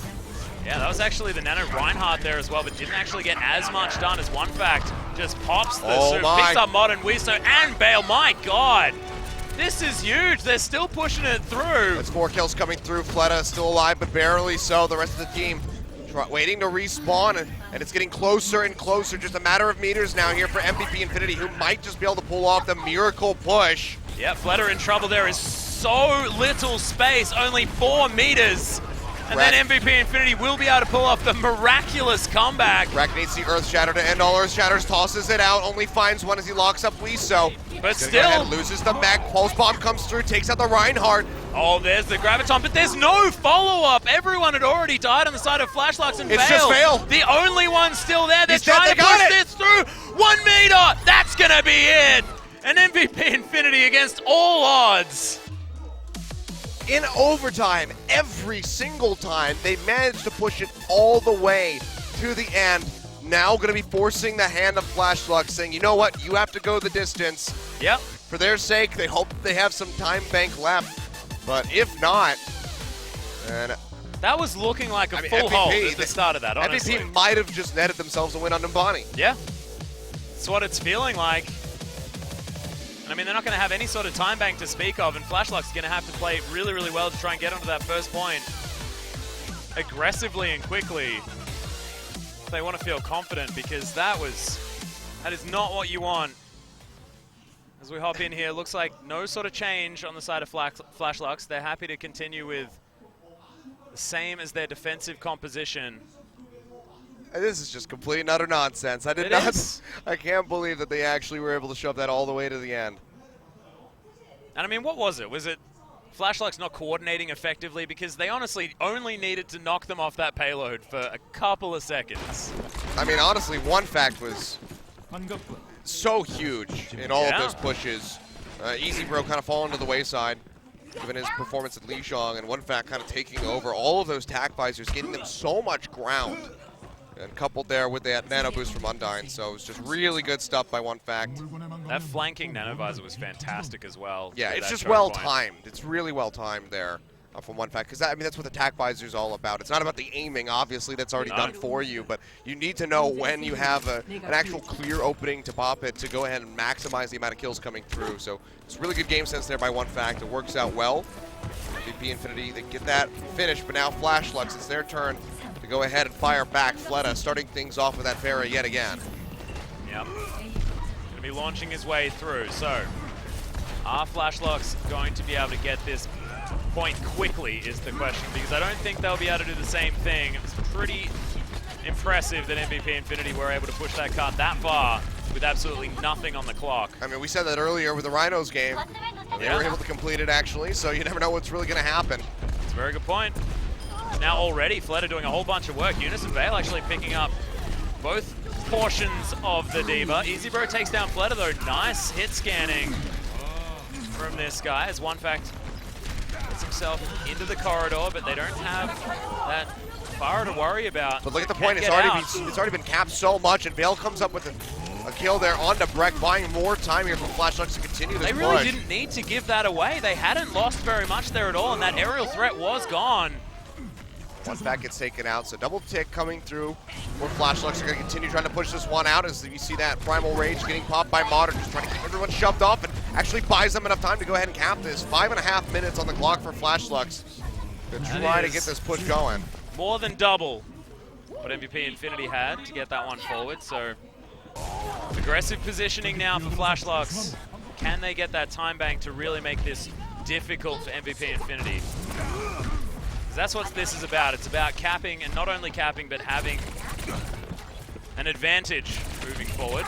Yeah, that was actually the Nano Reinhardt there as well, but didn't actually get as much done as One Fact. Just pops the picks up Modern Wiso and Bale. My God, this is huge. They're still pushing it through. That's 4 kills coming through. Fleta still alive, but barely so. The rest of the team waiting to respawn, and it's getting closer and closer. Just a matter of meters now here for MVP Infinity, who might just be able to pull off the miracle push. Yeah, Fleta in trouble. There is so little space, only 4 meters. And then MVP Infinity will be able to pull off the miraculous comeback. Rack needs the Earth Shatter to end all Earth Shatters, tosses it out, only finds one as he locks up Wiso. But still, loses the mech. Pulse bomb comes through, takes out the Reinhardt. Oh, there's the Graviton, but there's no follow-up. Everyone had already died on the side of Flashlucks and It's just Vale. The only one still there. They're He's dead, trying they to push got it. this through. 1 meter. That's going to be it. An MVP Infinity against all odds. In overtime, every single time, they managed to push it all the way to the end. Now going to be forcing the hand of Flashluck, saying, you know what, you have to go the distance. Yep. For their sake, they hope they have some time bank left. But if not, then that was looking like a full hold at the start of that, honestly. MVP might have just netted themselves a win on Numbani. Yeah. That's what it's feeling like. I mean, they're not going to have any sort of time bank to speak of, and Flashluck's going to have to play really, really well to try and get onto that first point aggressively and quickly if they want to feel confident, because that is not what you want. As we hop in here, looks like no sort of change on the side of Flashlucks. They're happy to continue with the same as their defensive composition. This is just complete and utter nonsense. I can't believe that they actually were able to shove that all the way to the end. And I mean, what was it? Was it Flashlucks not coordinating effectively? Because they honestly only needed to knock them off that payload for a couple of seconds. I mean, honestly, One Fact was so huge in all of those pushes. Easy Bro kind of falling to the wayside, given his performance at Lijiang, and One Fact kind of taking over all of those tac visors, getting them so much ground. And coupled there with that nano boost from Undyne, so it was just really good stuff by One Fact. That flanking nano visor was fantastic as well. Yeah, it's just well timed. It's really well timed there from One Fact, because I mean that's what the tac visor is all about. It's not about the aiming, obviously, that's already done for you, but you need to know when you have an actual clear opening to pop it to go ahead and maximize the amount of kills coming through. So it's really good game sense there by One Fact. It works out well. MVP Infinity, they get that finish, but now Flashlucks, it's their turn to go ahead and fire back. Fleta starting things off with that Pharah yet again. Yep. Going to be launching his way through. So, are Flashlucks going to be able to get this point quickly is the question, because I don't think they'll be able to do the same thing. It was pretty impressive that MVP Infinity were able to push that card that far with absolutely nothing on the clock. I mean, we said that earlier with the Rhinos game. They were able to complete it, actually, so you never know what's really going to happen. That's a very good point. Now already, Fleta doing a whole bunch of work. Eunice and Vale actually picking up both portions of the Diva. Easy Bro takes down Fleta, though. Nice hit scanning from this guy, as One Fact gets himself into the corridor, but they don't have that Pharah to worry about. But look at the point, it's already been capped so much, and Vale comes up with a kill there onto Breck, buying more time here from Flashlucks to continue this push. They really didn't need to give that away. They hadn't lost very much there at all, and that aerial threat was gone. One back gets taken out, so double tick coming through for Flashlux. They're going to continue trying to push this one out as you see that Primal Rage getting popped by Modern, just trying to keep everyone shoved off and actually buys them enough time to go ahead and cap this. 5.5 minutes on the clock for Flashlux to try to get this push going. More than double what MVP Infinity had to get that one forward, so aggressive positioning now for Flashlux. Can they get that time bank to really make this difficult for MVP Infinity? That's what this is about. It's about capping, and not only capping, but having an advantage moving forward.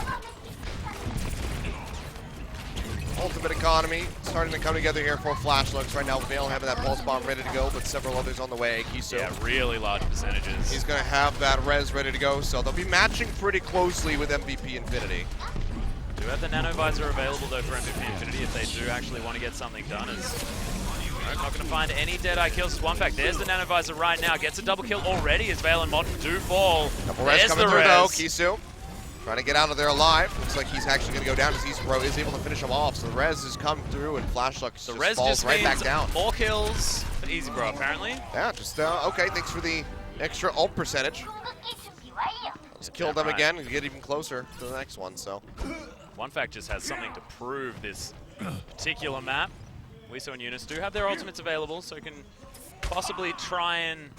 Ultimate economy starting to come together here for Flashlux. Right now, Vale having that pulse bomb ready to go, but several others on the way. Kiso, yeah, really large percentages. He's going to have that res ready to go, so they'll be matching pretty closely with MVP Infinity. Do have the Nano Visor available, though, for MVP Infinity if they do actually want to get something done. Not going to find any Deadeye kills. One fact, there's the Nano Visor right now. Gets a double kill already as Vale and Modern do fall. Couple res coming through though. Kisu trying to get out of there alive. Looks like he's actually going to go down as Easybro is able to finish him off. So the res has come through and Flashlux just falls right back down. More kills for Easybro apparently. Yeah, just okay. Thanks for the extra ult percentage. Let's kill them again and get even closer to the next one. So One fact just has something to prove this particular map. Wiso and Eunice do have their ultimates available, so can possibly try and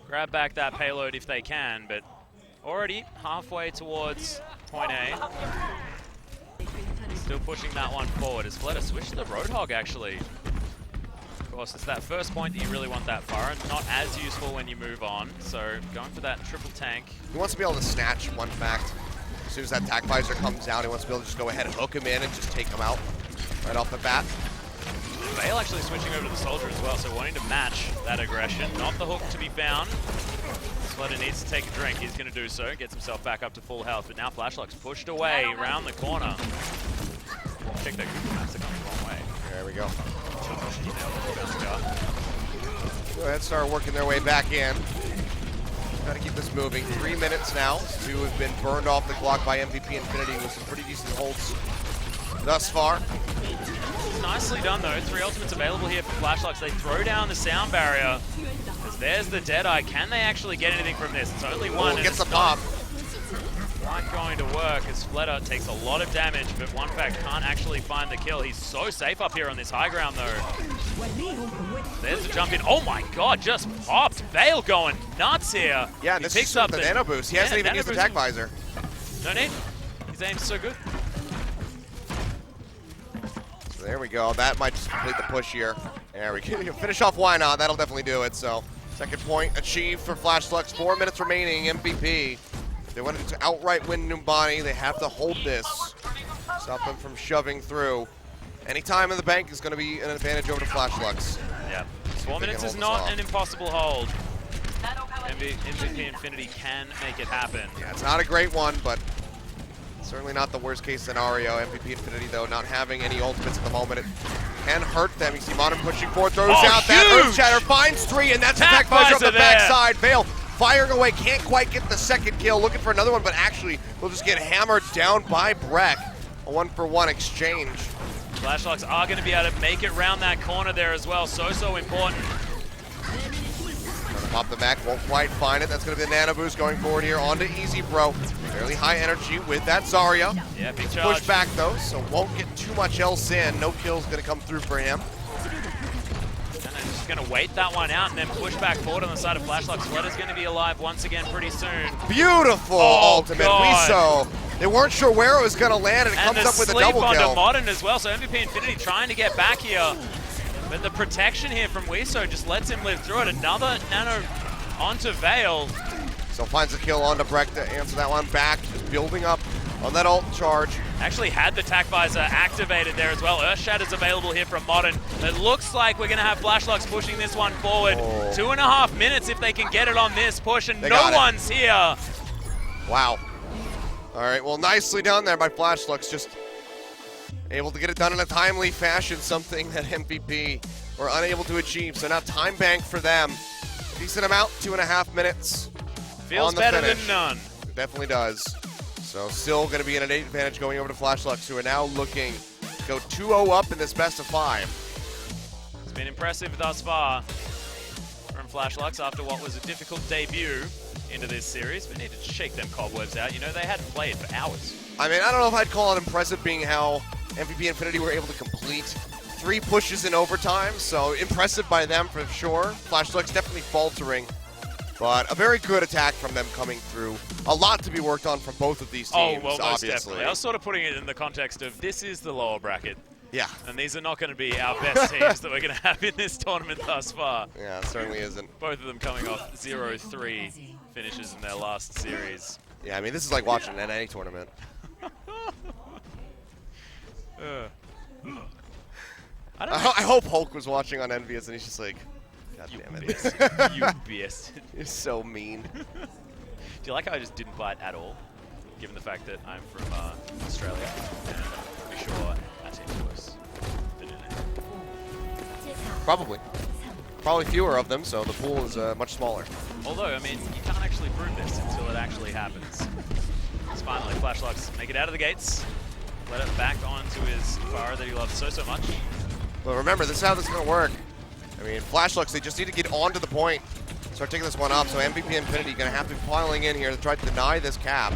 grab back that payload if they can, but already halfway towards point A. Still pushing that one forward as Fleta switched to the Roadhog actually. Of course, it's that first point that you really want that far, and not as useful when you move on, so going for that triple tank. He wants to be able to snatch, one fact. As soon as that tac visor comes down, he wants to be able to just go ahead and hook him in and just take him out right off the bat. Vale actually switching over to the Soldier as well, so wanting to match that aggression. Not the hook to be found. Fleta needs to take a drink. He's going to do so. Gets himself back up to full health, but now Flashlux pushed away around the corner. Check that Google Maps, they're coming the wrong way. There we go. Go ahead, start working their way back in. Try to keep this moving. 3 minutes now. Two have been burned off the clock by MVP Infinity with some pretty decent holds thus far. Nicely done though. 3 ultimates available here for Flashlux. They throw down the sound barrier. As there's the Deadeye. Can they actually get anything from this? It's only one. Gets the pop. Not going to work as Fleta takes a lot of damage, but One Fact can't actually find the kill. He's so safe up here on this high ground though. There's the jump in. Oh my god, just popped. Vale going nuts here. Yeah, this picks up the nano boost. He hasn't even used the tac visor. No need. His aim's so good. There we go. That might just complete the push here. There we go. Finish off Why Not. That'll definitely do it. So, second point achieved for Flashlux. 4 minutes remaining. MVP. If they wanted to outright win Numbani, they have to hold this. Stop them from shoving through. Any time in the bank is going to be an advantage over to Flashlux. Yeah. 4 minutes is not an impossible hold. MVP Infinity can make it happen. Yeah, it's not a great one, but certainly not the worst case scenario. MVP Infinity, though, not having any ultimates at the moment, it can hurt them. You see Modern pushing forward, throws out that Earth Shatter, finds 3, and that's attack visor on the backside. Vale firing away, can't quite get the second kill, looking for another one, but actually will just get hammered down by Breck. A 1-for-1 exchange. Flashlux are going to be able to make it round that corner there as well. So important. Trying to pop the Mac, won't quite find it. That's going to be the nano boost going forward here onto Easybro. Fairly high energy with that Zarya. Yeah, big charge. Push back though, so won't get too much else in. No kills going to come through for him. And they're just going to wait that one out and then push back forward on the side of Flashlux. Fleta's going to be alive once again pretty soon. Beautiful ultimate. Wiso. They weren't sure where it was going to land, and it comes up with a double kill. And the sleep onto Modern as well, so MVP Infinity trying to get back here. But the protection here from Wiso just lets him live through it. Another nano onto Vale. So finds a kill onto Breck to answer that one back. Just building up on that ult charge. Actually had the tac visor activated there as well. Earthshatter's available here from Modern. It looks like we're going to have Flashlux pushing this one forward. 2.5 minutes if they can get it on this push, and no one's here. Wow. All right, well, nicely done there by Flashlux. Just able to get it done in a timely fashion, something that MVP were unable to achieve. So now time bank for them. Decent amount, 2.5 minutes. Feels better than none. It definitely does. So still going to be an advantage going over to Flashlux, who are now looking to go 2-0 up in this best of 5. It's been impressive thus far from Flashlux after what was a difficult debut into this series. We needed to shake them cobwebs out. You know, they hadn't played for hours. I mean, I don't know if I'd call it impressive being how MVP Infinity were able to complete 3 pushes in overtime, so impressive by them for sure. Flashlux definitely faltering, but a very good attack from them coming through. A lot to be worked on from both of these teams, Oh, well, most obviously. definitely. I was sort of putting it in the context of this is the lower bracket. Yeah. And these are not going to be our best teams that we're going to have in this tournament thus far. Yeah, it certainly isn't. Both of them coming off 0-3 finishes in their last series. Yeah, I mean, this is like watching an NA tournament. I hope Hulk was watching on Envious and he's just like, God damn it. You bastard. You're so mean. Do you like how I just didn't bite at all, given the fact that I'm from Australia? And I'm pretty sure our team's worse than NA. Probably. Probably fewer of them, so the pool is much smaller. Although, I mean, you can't actually prove this until it actually happens. It's finally Flashlux make it out of the gates, let it back onto his Pharah that he loves so much. But remember, this is how this is going to work. I mean, Flashlux, they just need to get onto the point, start taking this one up, so MVP Infinity going to have to be piling in here to try to deny this cap.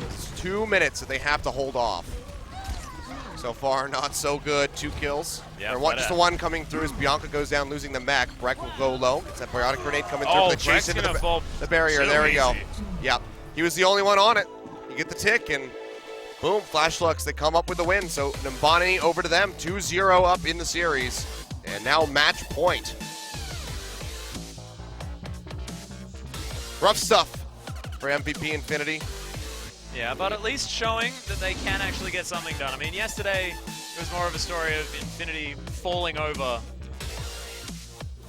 It's 2 minutes that they have to hold off. So far, not so good. 2 kills. Yeah, Just the one coming through as Bianca goes down, losing the mech. Breck will go low. It's that biotic grenade coming through. Oh, They chase into the barrier. so There we go. easy. Yep. He was the only one on it. You get the tick, and boom, Flashlux, they come up with the win. So Nimbani over to them, 2-0 up in the series. And now match point. Rough stuff for MVP Infinity. Yeah, but at least showing that they can actually get something done. I mean, yesterday it was more of a story of Infinity falling over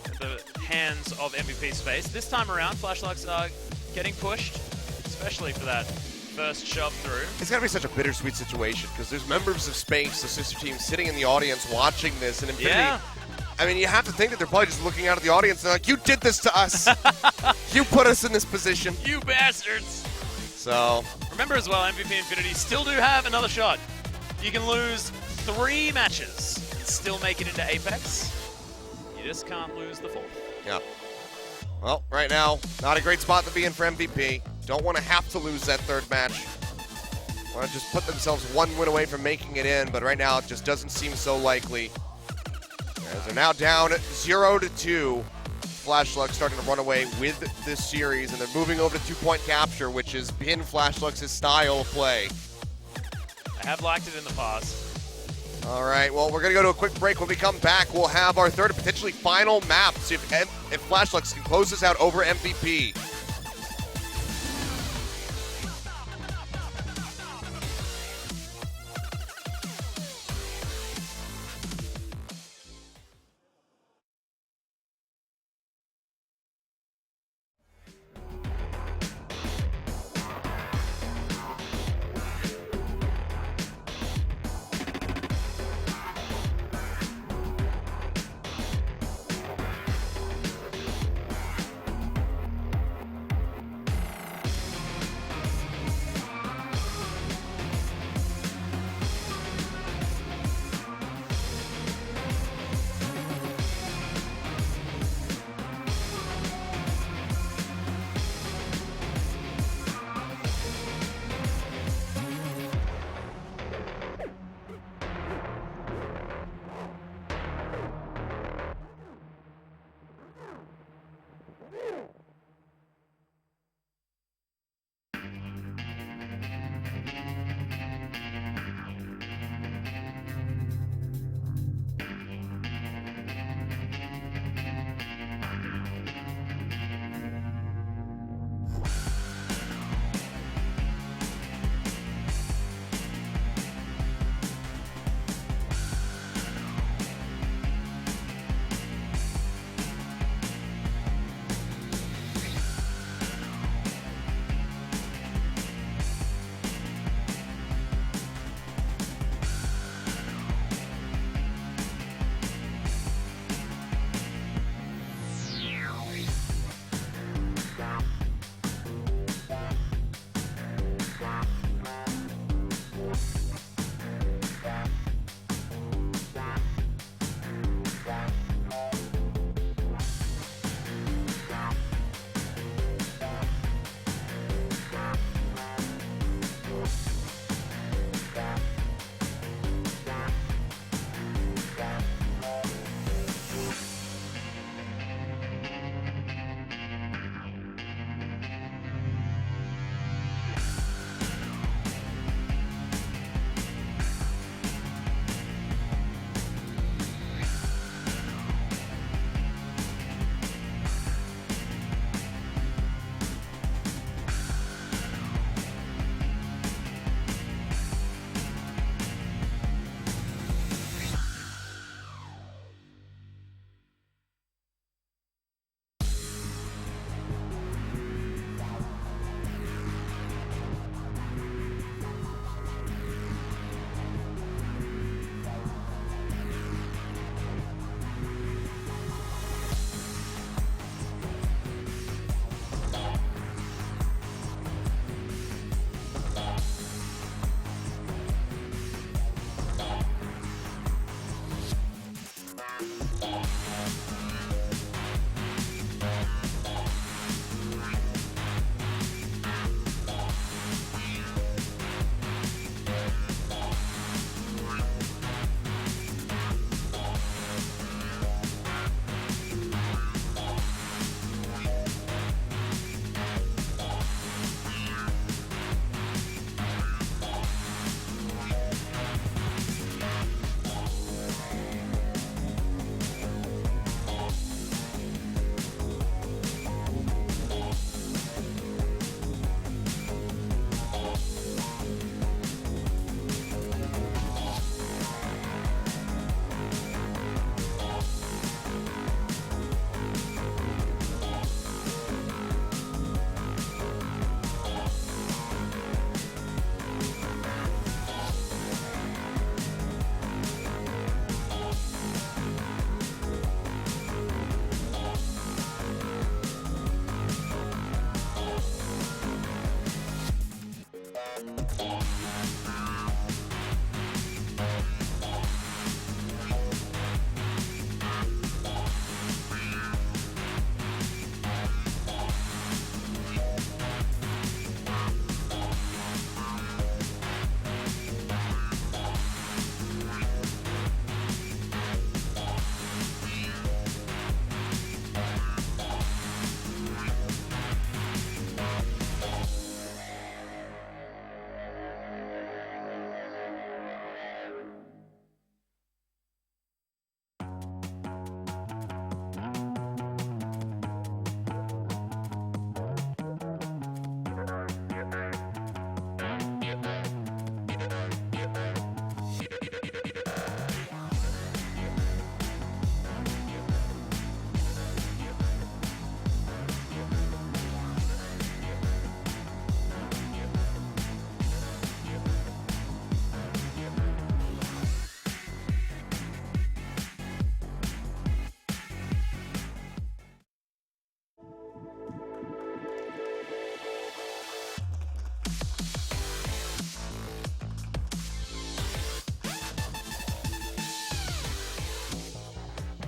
at the hands of MVP Space. This time around, Flashlux are getting pushed, especially for that first shove through. It's got to be such a bittersweet situation because there's members of Space, the sister team, sitting in the audience watching this, and Infinity. Yeah. I mean, you have to think that they're probably just looking out at the audience and they're like, you did this to us. You put us in this position. You bastards! So, remember as well, MVP Infinity still do have another shot. You can lose 3 matches and still make it into Apex. You just can't lose the 4th. yeah. Well, right now, not a great spot to be in for MVP. Don't want to have to lose that 3rd match. Want to just put themselves 1 win away from making it in, but right now it just doesn't seem so likely. As they're now down 0-2. Flashlux starting to run away with this series, and they're moving over to 2-point capture, which has been Flashlux's style of play. I have liked it in the past. All right, well, we're going to go to a quick break. When we come back, we'll have our 3rd and potentially final map. See if Flashlux can close this out over MVP.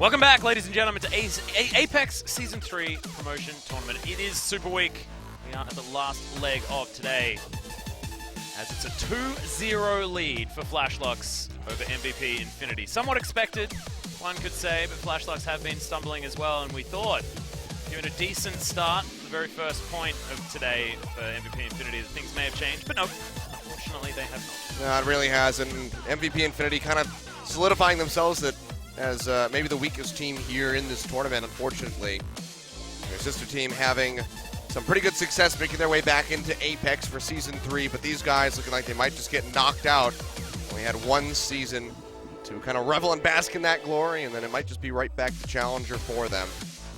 Welcome back, ladies and gentlemen, to Apex Season 3 Promotion Tournament. It is Super Week. We are at the last leg of today, as it's a 2-0 lead for Flashlux over MVP Infinity. Somewhat expected, one could say, but Flashlux have been stumbling as well, and we thought, given a decent start, the very first point of today for MVP Infinity, that things may have changed, but no, unfortunately they have not. No, it really has, and MVP Infinity kind of solidifying themselves as maybe the weakest team here in this tournament, unfortunately. Their sister team having some pretty good success making their way back into Apex for Season 3, but these guys looking like they might just get knocked out. We had one season to kind of revel and bask in that glory, and then it might just be right back to Challenger for them.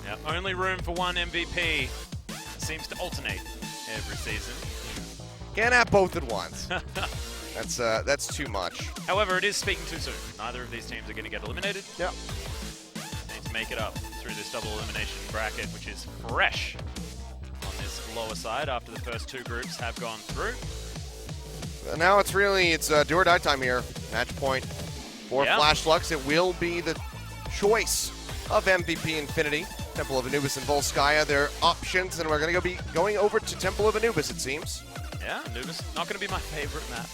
Yeah, only room for one MVP. It seems to alternate every season. Can't have both at once. That's too much. However, it is speaking too soon. Neither of these teams are going to get eliminated. Yep. Need to make it up through this double elimination bracket, which is fresh on this lower side after the first two groups have gone through. Now it's do or die time here. Match point for Flashlux. It will be the choice of MVP Infinity. Temple of Anubis and Volskaya, their options, and we're going to be going over to Temple of Anubis, it seems. Yeah, Anubis. Not going to be my favorite map.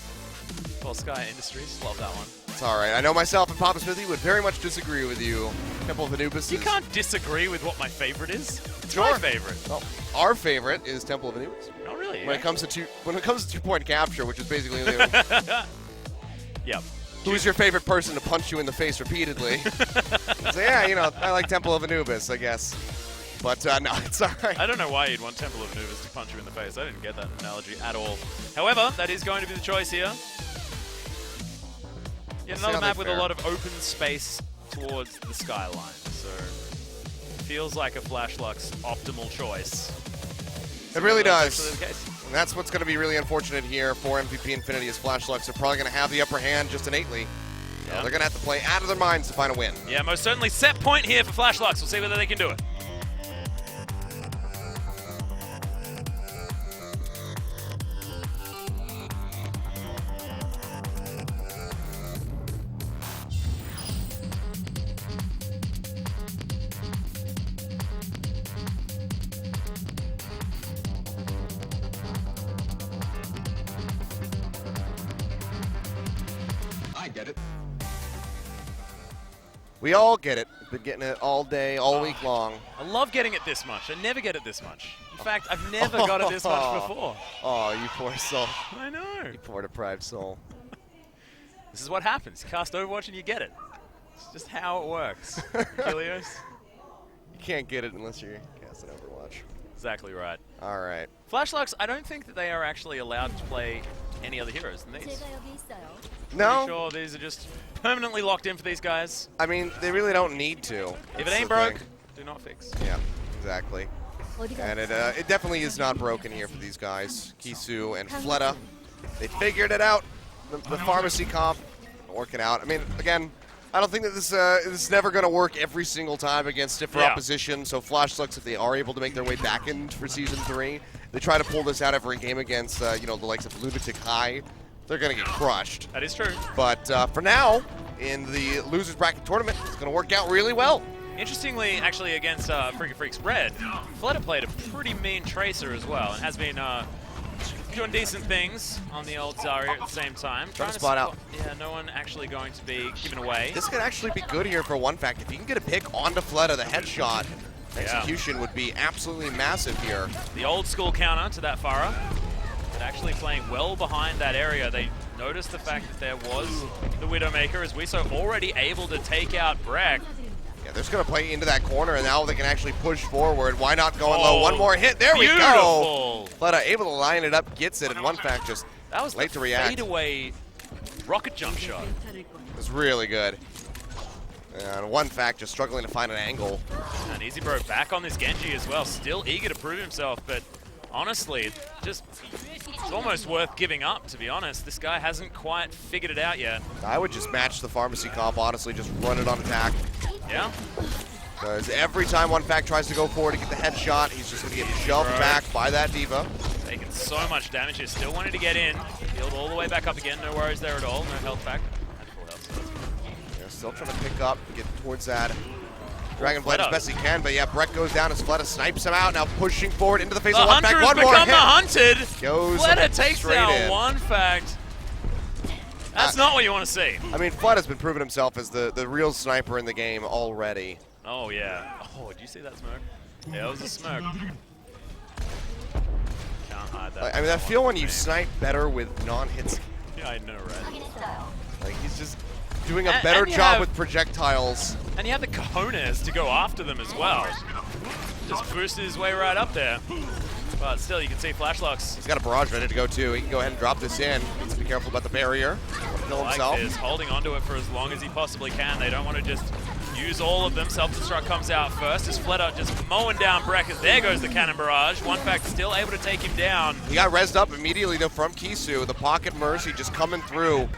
Volskaya Industries, love that one. It's all right. I know myself and Papa Smithy would very much disagree with you. Temple of Anubis You can't disagree with what my favorite is. It's Sure. my favorite. Well, our favorite is Temple of Anubis. Not really. When it comes to 2-point capture, which is basically the Yep. who's your favorite person to punch you in the face repeatedly? So yeah, I like Temple of Anubis, I guess. But no, it's all right. I don't know why you'd want Temple of Anubis to punch you in the face. I didn't get that analogy at all. However, that is going to be the choice here. Yet another map with a lot of open space towards the skyline. So feels like a Flashlux optimal choice. It really does. That's actually the case. And that's what's going to be really unfortunate here for MVP Infinity, as Flashlux are probably going to have the upper hand just innately. So they're going to have to play out of their minds to find a win. Yeah, most certainly set point here for Flashlux. We'll see whether they can do it. I get it. We all get it. We've been getting it all day, all week long. I love getting it this much. I never get it this much. In fact, I've never got it this much before. Oh, you poor soul. I know. You poor deprived soul. This is what happens. You cast Overwatch and you get it. It's just how it works. Kilios? You can't get it unless you're casting Overwatch. Exactly right. All right. Flashlux, I don't think that they are actually allowed to play any other heroes than these. No. Pretty sure these are just permanently locked in for these guys. I mean, they really don't need to. If it That's ain't the broke, thing. do not fix. Yeah, exactly. And it definitely is not broken here for these guys. Kisu and Fleta, they figured it out. The pharmacy comp working out. I mean, again, I don't think that this is never going to work every single time against different opposition. So Flashlux, if they are able to make their way back in for Season 3, they try to pull this out every game against the likes of Lunatic High. They're going to get crushed. That is true. But for now, in the losers bracket tournament, it's going to work out really well. Interestingly, actually, against Freaky Freaks Red, Fleta played a pretty mean Tracer as well, and has been doing decent things on the old Zarya at the same time. Trying to spot out. Yeah, no one actually going to be given away. This could actually be good here for one fact. If you can get a pick onto Fleta, the headshot execution would be absolutely massive here. The old school counter to that Pharah, but actually playing well behind that area. They noticed the fact that there was the Widowmaker, as Wiso already able to take out Breck. Yeah, they're just going to play into that corner, and now they can actually push forward. Why not going low? One more hit. There we go. Fleta able to line it up, gets it, and one fact just that was late to react. Fadeaway rocket jump shot. It was really good. And one fact just struggling to find an angle. And Easy Bro back on this Genji as well, still eager to prove himself, but honestly, it's almost worth giving up, to be honest. This guy hasn't quite figured it out yet. I would just match the pharmacy comp, honestly, just run it on attack. Yeah. Because every time one fact tries to go forward to get the headshot, he's just going to get shoved back by that diva. Taking so much damage here, still wanting to get in. Healed all the way back up again, no worries there at all, no health back. At full health, so that's good. They're still trying to pick up, get towards that Dragon Blade as best he can, but yeah, Brett goes down as Fleta snipes him out. Now pushing forward into the face The of one Hunter fact. has One more become hit. the hunted. Goes Fleta takes straight down in. one fact. That's not what you want to see. I mean, Fleta's been proving himself as the real sniper in the game already. Oh, yeah. Oh, did you see that smoke? Yeah, it was a smoke. Can't hide that. I mean, I feel when you snipe better with non-hits. Yeah, I know, right? Like, he's just doing a And- better and you job have- with projectiles. And you have the cojones to go after them as well. Just boosted his way right up there. But still, you can see Flashlocks. He's got a barrage ready to go, too. He can go ahead and drop this in. Needs to be careful about the barrier. Kill Like himself. this, holding onto it for as long as he possibly can. They don't want to just use all of them. Self-destruct comes out first as Fleta just mowing down Breck as there goes the cannon barrage. One fact still able to take him down. He got rezzed up immediately, though, from Kisu. The pocket mercy just coming through.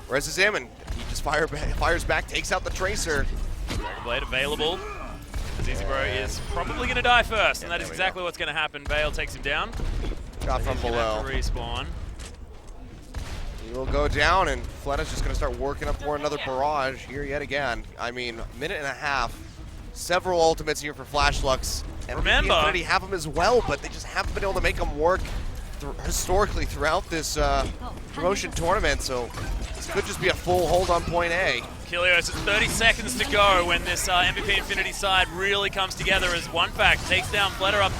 Rezzes him, and he just fires back, takes out the Tracer. Dragon Blade available. Easy Bro is probably going to die first, and that is exactly what's going to happen. Vale takes him down. Shot from He's gonna below. have to respawn. He will go down, and Fleta's just going to start working up for another barrage here yet again. I mean, minute and a half. Several ultimates here for Flashlux. And Remember- Infinity have them as well, but they just haven't been able to make them work historically throughout this promotion tournament. So this could just be a full hold on point A. Kilios, it's 30 seconds to go when this MVP Infinity side really comes together as One Fact takes down Fleta up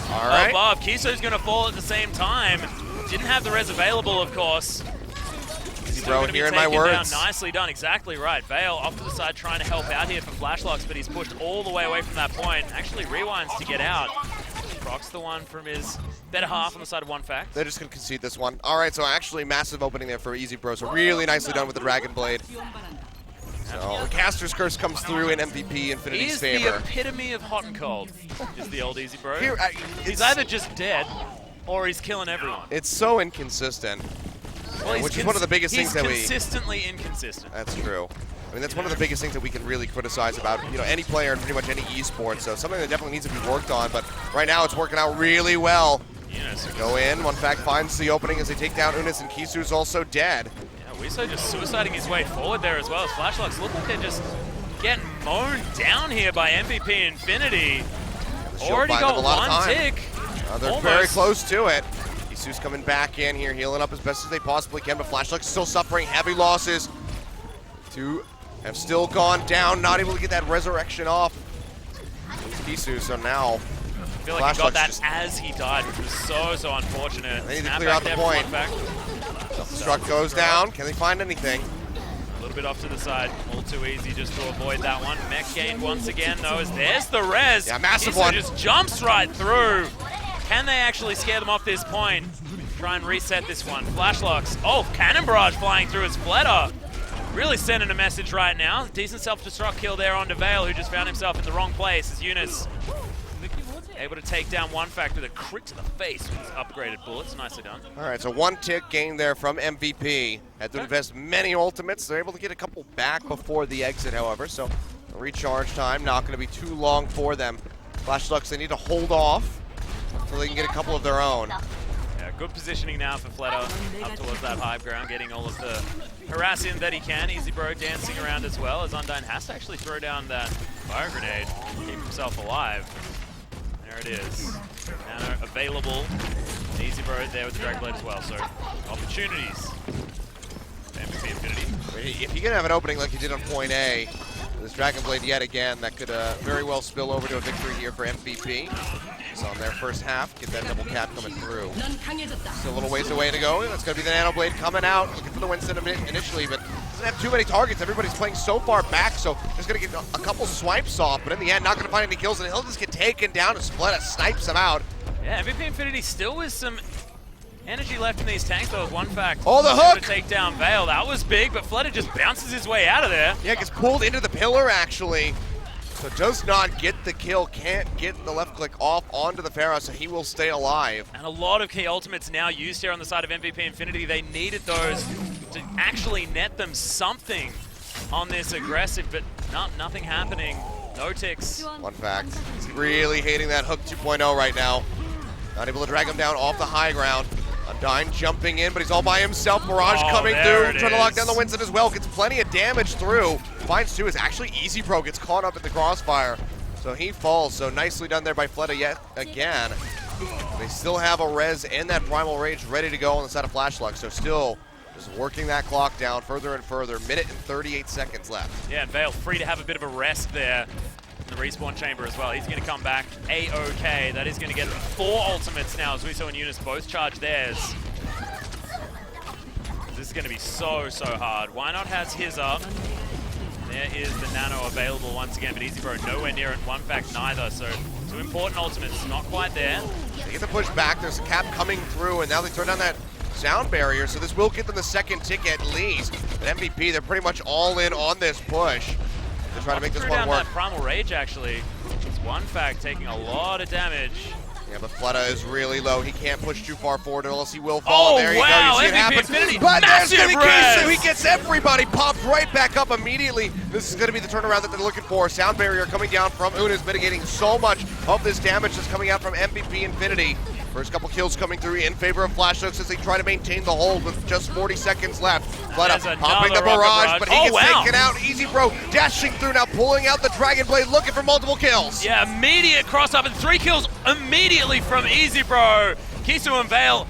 above. Kisu's going to fall at the same time. Didn't have the res available, of course. Bro, hearing my words. Down. Nicely done, exactly right. Vale off to the side trying to help out here for Flashlocks, but he's pushed all the way away from that point. Actually rewinds to get out. Procs the one from his better half on the side of One Fact. They're just going to concede this one. All right, so actually massive opening there for Easy Bro. So really nicely done with the Dragon Blade. So the Caster's Curse comes through in MVP Infinity's favor. The epitome of hot and cold, is the old Easy Bro. Here, he's either just dead or he's killing everyone. It's so inconsistent. Well, which is one of the biggest things that we... He's consistently inconsistent. That's true. I mean, that's one of the biggest things that we can really criticize about, any player in pretty much any esport. So something that definitely needs to be worked on. But right now, it's working out really well. Go in. One fact finds the opening as they take down Unis, and Kisu's also dead. Yeah, Wiso just suiciding his way forward there as well. As Flashlocks look like they're just getting mown down here by MVP Infinity. Already got one tick. They're very close to it. Kisu's coming back in here, healing up as best as they possibly can, but Flashlocks still suffering heavy losses. Two have still gone down, not able to get that resurrection off. Kisu, so now I feel like he got that as he died, which was so unfortunate. They need to clear out the point. Self-destruct goes down. Can they find anything? A little bit off to the side. All too easy just to avoid that one. Mech gained once again, though, as there's the res. Yeah, massive Kisu one. Just jumps right through. Can they actually scare them off this point? Try and reset this one. Flashlocks. Oh, cannon barrage flying through his Fleta. Really sending a message right now. Decent self-destruct kill there on Vale, who just found himself in the wrong place as Eunice able to take down One Fact with a crit to the face with his upgraded bullets. Nicely done. All right, so one tick gained there from MVP. Had to invest many ultimates. They're able to get a couple back before the exit, however, so recharge time not going to be too long for them. Flashlocks, they need to hold off so they can get a couple of their own. Yeah, good positioning now for Fleta up towards that high ground, getting all of the harassing that he can. Easy Bro dancing around as well, as Undyne has to actually throw down that fire grenade to keep himself alive. There it is. Nano available. Easy Bro there with the Dragon Blade as well, so opportunities. MVP Infinity. If you can have an opening like you did on point A, this Dragon Blade yet again, that could very well spill over to a victory here for MVP. So on their first half, get that double cap coming through. Still a little ways away to go. That's going to be the Nano Blade coming out, looking for the Winston initially, but doesn't have too many targets. Everybody's playing so far back, so just going to get a couple swipes off, but in the end, not going to find any kills, and he'll just get taken down and Fleta snipes him out. Yeah, MVP Infinity still with some energy left in these tanks, though, with One Fact. Oh, the hook! To take down Vale. That was big, but Fleta just bounces his way out of there. Yeah, gets pulled into the pillar, actually. So does not get the kill, can't get the left click off onto the Pharaoh, so he will stay alive. And a lot of key ultimates now used here on the side of MVP Infinity. They needed those to actually net them something on this aggressive, but nothing happening. No ticks. One fact, he's really hating that hook 2.0 right now. Not able to drag him down off the high ground. Undyne jumping in, but he's all by himself. Barrage coming through, trying to lock down the Winston as well. Gets plenty of damage through. Finds two is actually Easy Pro gets caught up in the crossfire. So he falls. So nicely done there by Fleta yet again. They still have a res and that Primal Rage ready to go on the side of Flashluck. So still just working that clock down further and further. Minute and 38 seconds left. Yeah, and Vale free to have a bit of a rest there in the respawn chamber as well. He's going to come back A-OK. That is going to get 4 ultimates now as Wiso and Eunice both charge theirs. This is going to be so hard. Why Not has his up. There is the nano available once again, but EasyBro nowhere near it. One fact, neither. So 2 important ultimates, not quite there. They get the push back. There's a cap coming through, and now they turn down that sound barrier, so this will get them the second tick at least. But MVP, they're pretty much all in on this push. They're trying to make this one work. That Primal Rage, actually. It's One fact taking a lot of damage. Yeah, but Fleta is really low. He can't push too far forward unless he will fall. Oh, There you wow, go. You see it MVP happen. Infinity. But there's Massive Kisu. res. He gets everybody popped right back up immediately. This is going to be the turnaround that they're looking for. Sound barrier coming down from Unas, mitigating so much of this damage that's coming out from MVP Infinity. First couple kills coming through in favor of Flashlucks as they try to maintain the hold with just 40 seconds left. Fleta popping the barrage, but he gets taken out. EasyBro dashing through now, pulling out the Dragon Blade, looking for multiple kills. Yeah, immediate cross up and 3 kills immediately from EasyBro. Kisu and Vale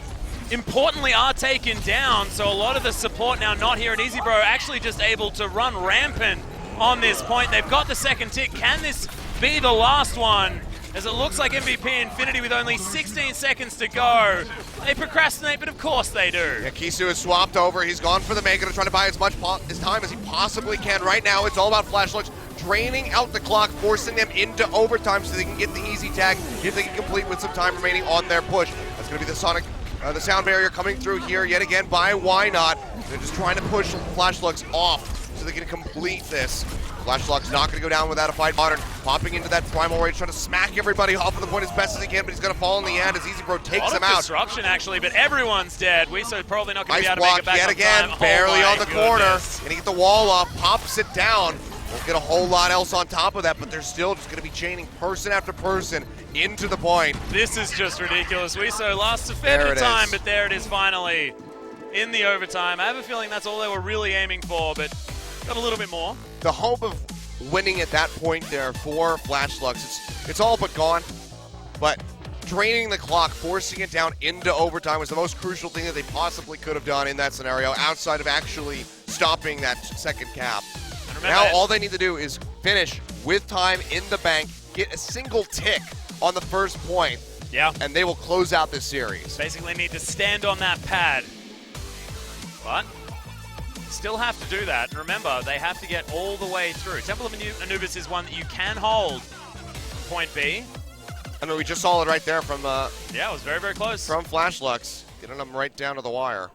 importantly are taken down, so a lot of the support now not here, and EasyBro actually just able to run rampant on this point. They've got the second tick. Can this be the last one? As it looks like MVP Infinity with only 16 seconds to go. They procrastinate, but of course they do. Yeah, Kisu is swapped over. He's gone for the Mega to try to buy as much time as he possibly can. Right now, it's all about Flashlucks draining out the clock, forcing them into overtime so they can get the easy tag if they can complete with some time remaining on their push. That's going to be the sound barrier coming through here yet again by Why Not. They're just trying to push Flashlucks off so they can complete this. Flashluck's not going to go down without a fight. Modern popping into that Primal Rage, trying to smack everybody off of the point as best as he can, but he's going to fall in the end as EasyBro takes him out. Disruption actually, but everyone's dead. Wiso probably not going to be Ice able to make it block back yet on again, time. barely Oh on the corner. Going to get the wall off, pops it down. Won't get a whole lot else on top of that, but they're still just going to be chaining person after person into the point. This is just ridiculous. Wiso lost a fair bit of time, but there it is finally in the overtime. I have a feeling that's all they were really aiming for, but got a little bit more. The hope of winning at that point there for Flashlucks, it's all but gone, but draining the clock, forcing it down into overtime was the most crucial thing that they possibly could have done in that scenario outside of actually stopping that second cap. Now all they need to do is finish with time in the bank, get a single tick on the first point, and they will close out this series. Basically need to stand on that pad, but still have to do that. And remember, they have to get all the way through. Temple of Anubis is one that you can hold from point B. I mean, we just saw it right there from yeah, it was very, very close. From Flashlucks, getting them right down to the wire.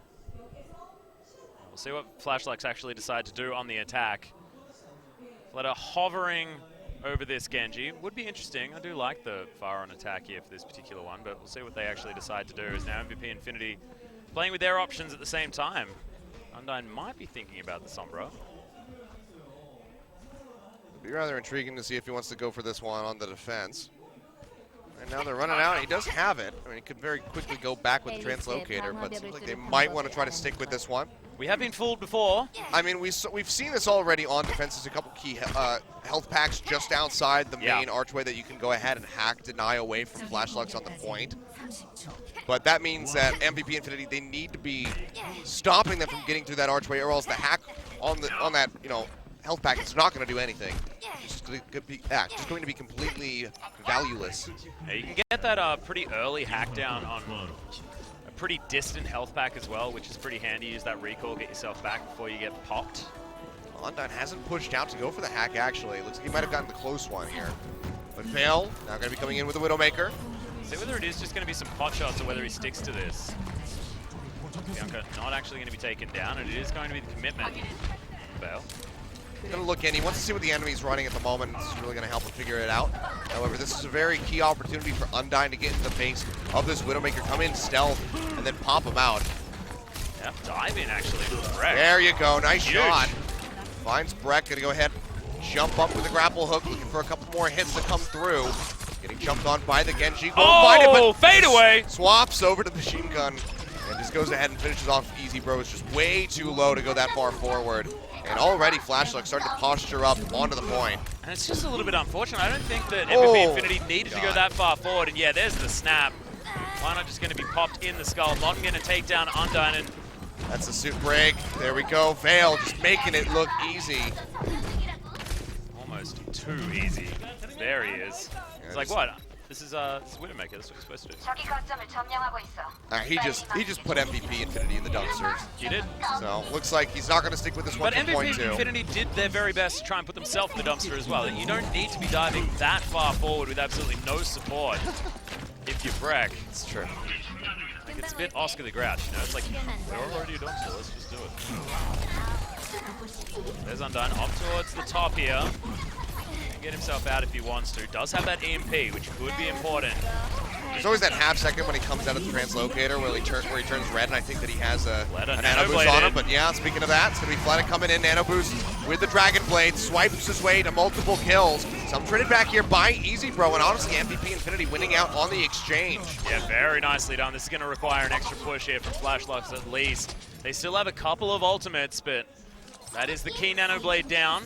We'll see what Flashlucks actually decide to do on the attack. Fleta hovering over this Genji. Would be interesting. I do like the fire on attack here for this particular one, but we'll see what they actually decide to do. As now MVP Infinity playing with their options at the same time. Undyne might be thinking about the Sombra. It'd be rather intriguing to see if he wants to go for this one on the defense. And now they're running out. He does have it. I mean, he could very quickly go back with the translocator, but it seems like they might want to try to stick with this one. We have been fooled before. I mean, we've seen this already on defenses. A couple key health packs just outside the main archway that you can go ahead and hack, deny away from Flashlucks on the point. But that means that MVP Infinity, they need to be stopping them from getting through that archway, or else the hack on that health pack is not going to do anything. It's just going to be completely valueless. Yeah, you can get that pretty early hack down on a pretty distant health pack as well, which is pretty handy. Use that recall, get yourself back before you get popped. Undyne hasn't pushed out to go for the hack, actually. Looks like he might have gotten the close one here. But Vale now going to be coming in with the Widowmaker. See whether it is just going to be some pot shots or whether he sticks to this. Bianca not actually going to be taken down, and it is going to be the commitment. Vale. Going to look in. He wants to see what the enemy's running at the moment. This is really going to help him figure it out. However, this is a very key opportunity for Undyne to get into the face of this Widowmaker, come in stealth, and then pop him out. Yeah, dive in actually. Breck. There you go. Nice Huge. shot. Finds Breck. Going to go ahead, jump up with the grapple hook, looking for a couple more hits to come through. Getting jumped on by the Genji. Fade away. Swaps over to the machine gun and just goes ahead and finishes off EasyBro. It's just way too low to go that far forward. And already Flashluck starting to posture up onto the point. And it's just a little bit unfortunate. I don't think that MVP Infinity needed to go that far forward. And yeah, there's the snap. Why not just going to be popped in the skull? Modern going to take down Undyne. And that's the suit break. There we go. Veil just making it look easy. almost too easy. There he is. It's like, what? This is Widowmaker. That's what you're supposed to do. He just put MVP Infinity in the dumpsters. He did. So looks like he's not going to stick with this one. But MVP Infinity did their very best to try and put themselves in the dumpster as well. You don't need to be diving that far forward with absolutely no support if you Breck. It's true. Like, it's a bit Oscar the Grouch, you know? It's like, we're already a dumpster, let's just do it. There's Undyne off towards the top here. Get himself out if he wants to. Does have that EMP, which could be important. There's always that half second when he comes out of the translocator where he turns red, and I think that he has a nano boost on him. But yeah, speaking of that, it's going to be Fleta coming in, nano boost with the Dragon Blade, swipes his way to multiple kills. So I'm traded back here by Easy Bro, and honestly, MVP Infinity winning out on the exchange. Yeah, very nicely done. This is going to require an extra push here from Flashlocks at least. They still have a couple of ultimates, but that is the key nano blade down.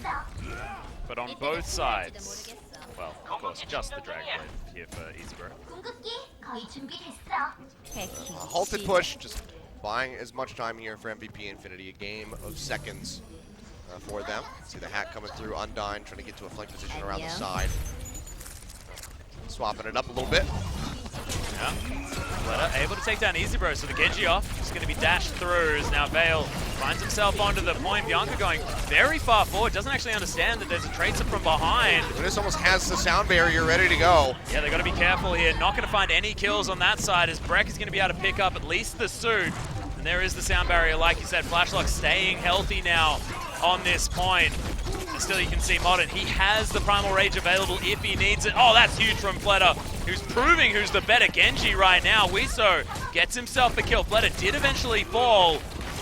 But on both sides, well, of course, just the Dragon Blade here for Easy Bro. Halted push, just buying as much time here for MVP Infinity. A game of seconds for them. See the hack coming through, Undyne trying to get to a flank position around the side. Swapping it up a little bit. Yeah, Fleta able to take down Easy Bro, so the Genji off. Just going to be dashed through as now Veil finds himself onto the point. Bianca going very far forward, doesn't actually understand that there's a tracer from behind. This almost has the sound barrier ready to go. Yeah, they got to be careful here. Not going to find any kills on that side as Breck is going to be able to pick up at least the suit. And there is the sound barrier, like you said. Flashlock staying healthy now on this point. And still you can see Modern. He has the Primal Rage available if he needs it. Oh, that's huge from Fleta, who's proving who's the better Genji right now. Wiso gets himself a kill. Fleta did eventually fall.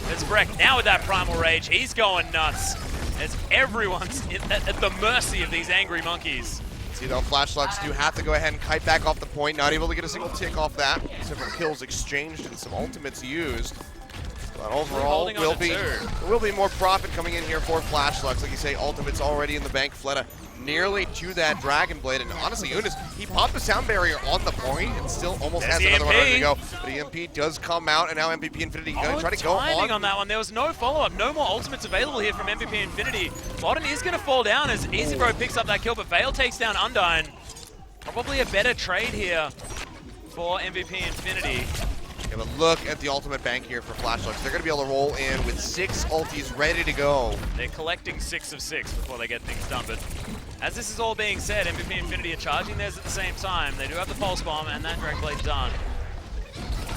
There's Breck now with that Primal Rage. He's going nuts as everyone's at the mercy of these angry monkeys. See though, Flashlocks do have to go ahead and kite back off the point. Not able to get a single tick off that. Several kills exchanged and some ultimates used. But overall, will be more profit coming in here for Flashlocks. Like you say, ultimates already in the bank. Fleta nearly to that Dragon Blade. And honestly, Unis, he popped the sound barrier on the point and still almost has another one ready to go. But EMP does come out, and now MVP Infinity going to try to go on that one. There was no follow-up. No more ultimates available here from MVP Infinity. Modern is going to fall down as Easy Bro picks up that kill, but Veil takes down Undyne. Probably a better trade here for MVP Infinity. Yeah, but look at the ultimate bank here for Flashlocks. They're going to be able to roll in with 6 ultis ready to go. They're collecting 6 of 6 before they get things done. But as this is all being said, MVP Infinity are charging theirs at the same time. They do have the Pulse Bomb and that Dragon Blade done.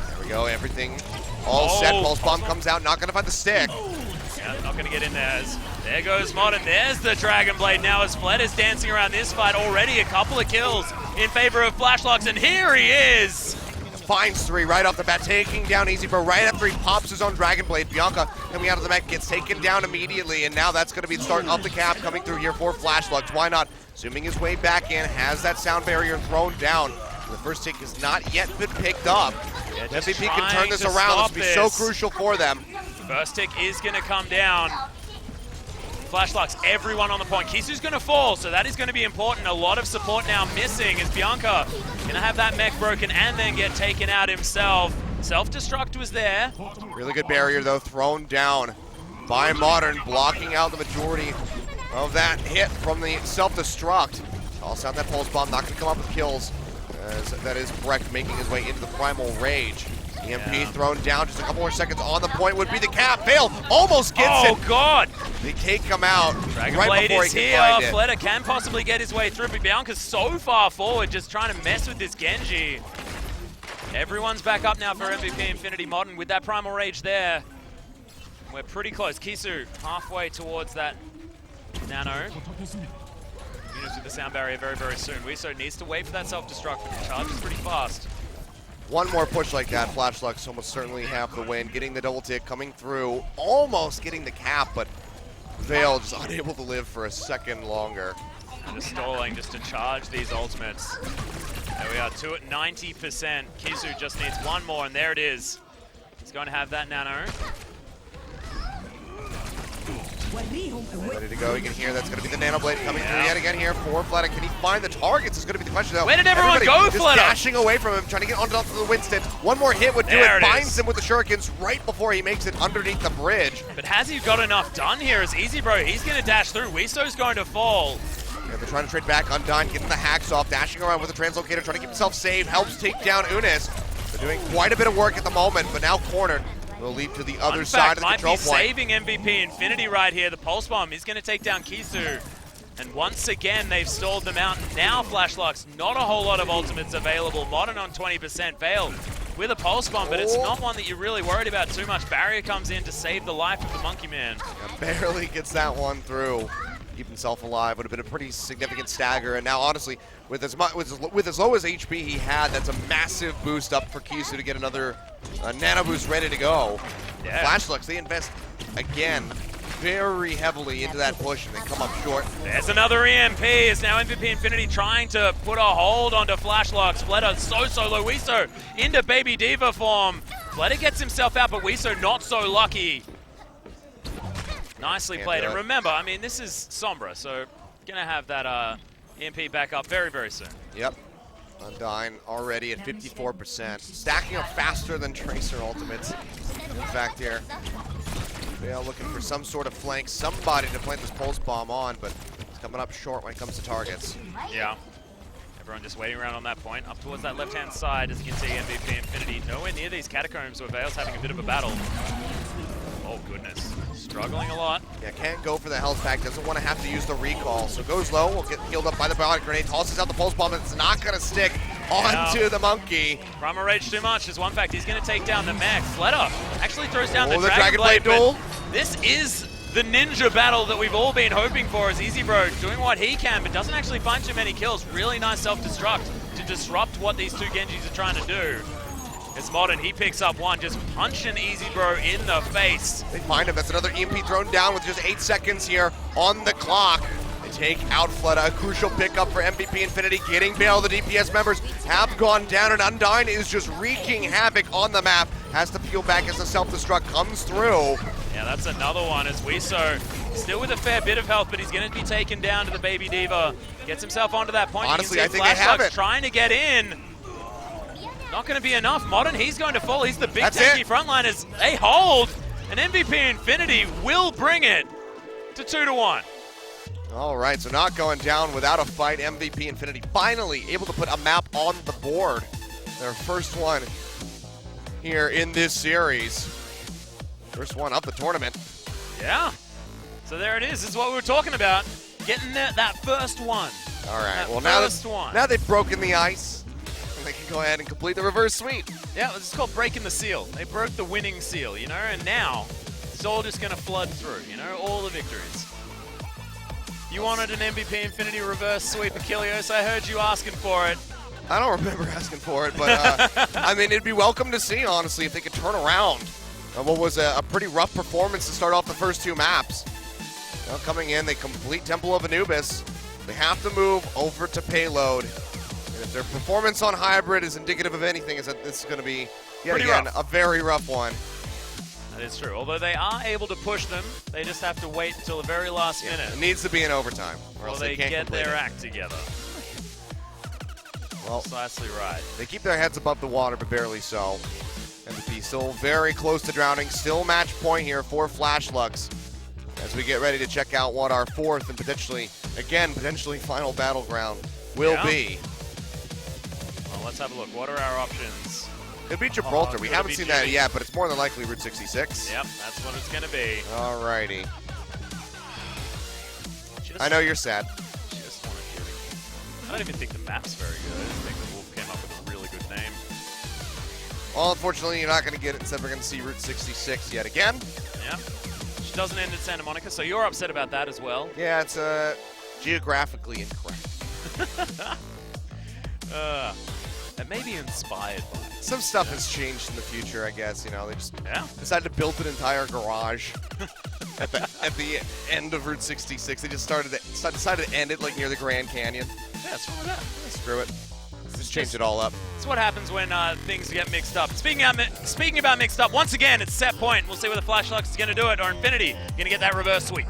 There we go. Everything all set. Pulse Bomb comes out. Not going to find the stick. Yeah, not going to get in there. There goes Modern. There's the Dragon Blade now as Fleta is dancing around this fight. Already a couple of kills in favor of Flashlocks. And here he is. Finds 3 right off the bat, taking down Easy Bro right after he pops his own Dragon Blade. Bianca coming out of the mech gets taken down immediately, and now that's going to be the start of the cap coming through here for Flashlocks. Why not? Zooming his way back in, has that sound barrier thrown down. The first tick has not yet been picked up. Yeah, MVP can turn this around. This will be so crucial for them. First tick is going to come down. Flashlocks, everyone on the point. Kisu's going to fall, so that is going to be important. A lot of support now missing as Bianca going to have that mech broken and then get taken out himself. Self-destruct was there. Really good barrier, though, thrown down by Modern, blocking out the majority of that hit from the self-destruct. Toss out that Pulse Bomb, not going to come up with kills. That is Breck making his way into the Primal Rage. EMP thrown down, just a couple more seconds on the point would be the cap. Veil almost gets it. Oh, God. They take him out Dragon right Blade before is he here. can find it. Fleta can possibly get his way through, but Bianca's so far forward just trying to mess with this Genji. Everyone's back up now for MVP Infinity Modern with that Primal Rage there. We're pretty close. Kisu halfway towards that Nano. Units with the sound barrier very, very soon. Wiso needs to wait for that self-destruct, but the charge is pretty fast. One more push like that, Flashlocks almost certainly have the win. Getting the double tick, coming through, almost getting the cap, but Veil just unable to live for a second longer. And just stalling just to charge these ultimates. There we are, 2 at 90%. Kisu just needs one more, and there it is. He's going to have that nano. Ready to go. You can hear that's going to be the Nano Blade coming through yet again here for Fleta. Can he find the targets is going to be the question, though. Where did everyone Everybody go, just Fleta? dashing away from him, trying to get onto the Winston. One more hit would do There it. it Binds is. him with the shurikens right before he makes it underneath the bridge. But has he got enough done here as Easy Bro? He's going to dash through. Wiso's going to fall. Yeah, they're trying to trade back. Undyne getting the hacks off, dashing around with the translocator, trying to keep himself safe. Helps take down Unis. They're doing quite a bit of work at the moment, but now cornered. Will lead to the other side of the control point. Might be saving MVP Infinity right here. The Pulse Bomb is going to take down Kisu. And once again, they've stalled them out. Now Flashlux, not a whole lot of ultimates available. Modern on 20%. Veil with a Pulse Bomb, but it's not one that you're really worried about too much. Barrier comes in to save the life of the Monkey Man. Yeah, barely gets that one through. Keep himself alive. Would have been a pretty significant stagger. And now, honestly, with as low as HP he had, that's a massive boost up for Kisu to get another nano boost ready to go. Yeah. Flashlux, they invest again very heavily into that push, and they come up short. There's another EMP. It's now MVP Infinity trying to put a hold onto Flashlux. Fleta so low. Wiso into Baby Diva form. Fleta gets himself out, but Wiso not so lucky. Nicely played. And remember, I mean, this is Sombra, so gonna have that EMP back up very, very soon. Yep. Undyne already at 54%. Stacking up faster than Tracer ultimates. In fact here, they are looking for some sort of flank, somebody to plant this Pulse Bomb on, but it's coming up short when it comes to targets. Yeah. Everyone just waiting around on that point. Up towards that left-hand side, as you can see, MVP Infinity nowhere near these catacombs where Veil's having a bit of a battle. Oh, goodness. Struggling a lot. Yeah, can't go for the health pack. Doesn't want to have to use the recall. So goes low. Will get healed up by the Bionic Grenade. Tosses out the Pulse Bomb. It's not going to stick onto the Monkey. Rama Rage too much. There's one fact. He's going to take down the mech. Fleta actually throws down the Dragon Blade but duel. This is the ninja battle that we've all been hoping for as Easy Bro doing what he can, but doesn't actually find too many kills. Really nice self-destruct to disrupt what these two Genjis are trying to do. It's Modern, he picks up one, just punching Easy Bro in the face. They find him, that's another EMP thrown down with just 8 seconds here on the clock. They take out Fleta, a crucial pickup for MVP Infinity, getting bail. The DPS members have gone down, and Undyne is just wreaking havoc on the map. Has to peel back as the self-destruct comes through. Yeah, that's another one as Wiso, still with a fair bit of health, but he's going to be taken down to the Baby Diva. Gets himself onto that point. Honestly, you can see I think they have it. Trying to get in. Not going to be enough. Modern, he's going to fall. He's the big That's tanky it. frontliners. They hold, and MVP Infinity will bring it to 2-1. All right, so not going down without a fight. MVP Infinity finally able to put a map on the board. Their first one here in this series. First one of the tournament. Yeah. So there it is. This is what we were talking about. Getting that first one. All right, That well first one. now they've broken the ice, and they can go ahead and complete the reverse sweep. Yeah, it's called breaking the seal. They broke the winning seal, you know, and now it's all just going to flood through, you know, all the victories. You wanted an MVP Infinity reverse sweep, Achilles. I heard you asking for it. I don't remember asking for it, but I mean, it'd be welcome to see, honestly, if they could turn around what was a pretty rough performance to start off the first two maps. Now coming in, they complete Temple of Anubis. They have to move over to Payload. And if their performance on Hybrid is indicative of anything, is that this is going to be, yet Pretty again, rough. a very rough one. That is true. Although they are able to push them, they just have to wait until the very last minute. It needs to be in overtime, or Or else they can't get complete their it. act together. Well, Precisely right. they keep their heads above the water, but barely so. MVP still very close to drowning. Still match point here for Flashlux as we get ready to check out what our fourth and potentially final battleground will be. Well, let's have a look. What are our options? It'd be Gibraltar. We could it haven't be seen that Jimmy? yet, but it's more than likely Route 66. Yep, that's what it's going to be. Alrighty. Just, I know you're sad. Just want to Jimmy. I don't even think the map's very good. I just think the Wolf came up with a really good name. Well, unfortunately, you're not going to get it. Instead, we're going to see Route 66 yet again. Yeah. Which doesn't end in Santa Monica, so you're upset about that as well. Yeah, it's geographically incorrect. It may be inspired by it. Some stuff has changed in the future, I guess. You know, they just Yeah. decided to build an entire garage at the end of Route 66. They just decided to end it like near the Grand Canyon. Yeah, what's wrong with that? Screw it. Just change it all up. It's what happens when things get mixed up. Speaking about mixed up, once again, it's set point. We'll see whether Flashlux is going to do it or Infinity going to get that reverse sweep.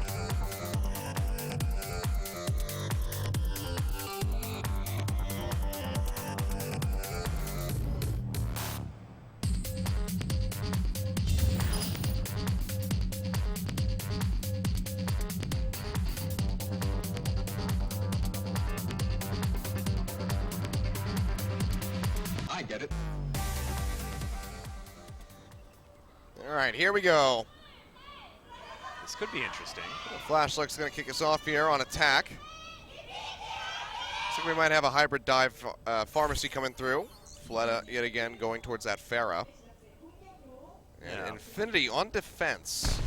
I get it. All right, here we go. This could be interesting. Flashluck's going to kick us off here on attack. Looks like we might have a hybrid dive pharmacy coming through. Fleta yet again going towards that Pharah. And Yeah. Infinity on defense.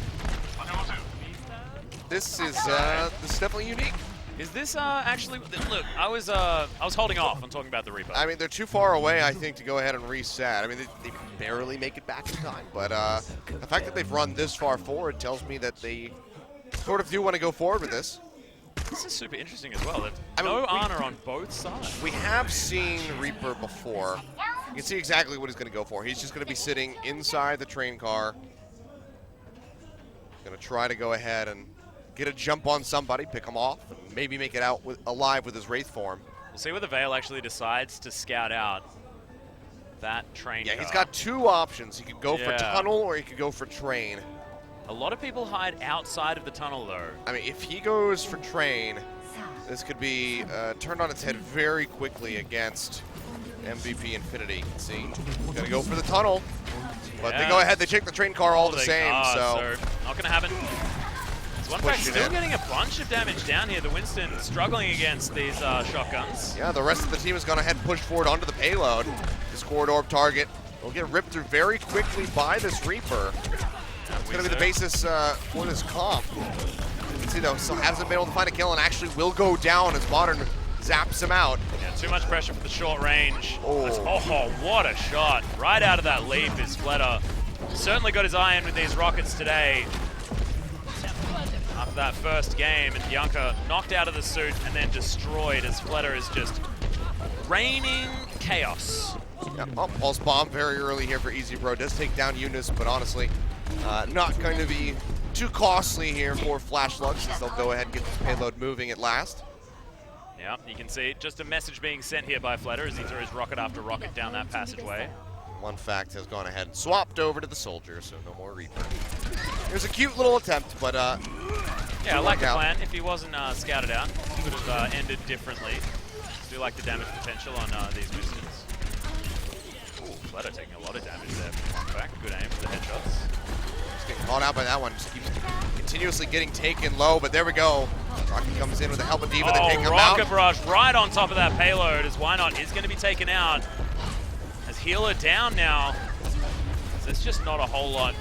This is definitely unique. Is this actually? Look, I was holding off on talking about the Reaper. I mean, they're too far away, I think, to go ahead and reset. I mean, they barely make it back in time. But the fact that they've run this far forward tells me that they sort of do want to go forward with this. This is super interesting as well. I mean, No Ana on both sides. We have seen Reaper before. You can see exactly what he's going to go for. He's just going to be sitting inside the train car. Going to try to go ahead and get a jump on somebody, pick him off, and maybe make it out alive with his Wraith form. We'll see whether Vale actually decides to scout out that train Yeah, car. he's got two options. He could go for Yeah. tunnel or he could go for train. A lot of people hide outside of the tunnel, though. I mean, if he goes for train, this could be turned on its head very quickly against MVP Infinity. See, gonna go for the tunnel, but they Yeah. go ahead. They check the train car all the They same. are, So not gonna happen. One fact, push it still in. getting a bunch of damage down here. The Winston struggling against these shotguns. yeah, the rest of the team has gone ahead and pushed forward onto the payload. This Cord Orb target will get ripped through very quickly by this Reaper. It's gonna be the basis for this comp. You can see though, still hasn't been able to find a kill and actually will go down as Modern zaps him out. Yeah, too much pressure for the short range. Oh. Oh, what a shot. Right out of that leap is Fleta. Certainly got his eye in with these rockets today. After that first game, and Bianca knocked out of the suit and then destroyed as Fleta is just raining chaos. Yeah, Pulse Bomb very early here for Easy Bro. Does take down Eunice, but honestly, not going to be too costly here for Flashluck since they'll go ahead and get this payload moving at last. Yeah, you can see just a message being sent here by Fleta as he throws rocket after rocket down that passageway. One fact has gone ahead and swapped over to the Soldier, so no more Reaper. Here's a cute little attempt, but Yeah, I like the out. plan. If he wasn't scouted out, he would have ended differently. Do like the damage potential on these Wistons. Ooh, Fleta taking a lot of damage there. Back, good aim for the headshots. just getting caught out by that one. Just keeps continuously getting taken low, but there we go. Rocket comes in with the help of Diva, they take him out. Rocket Barrage right on top of that payload as Why Not is going to be taken out. As Healer down now. There's just not a whole lot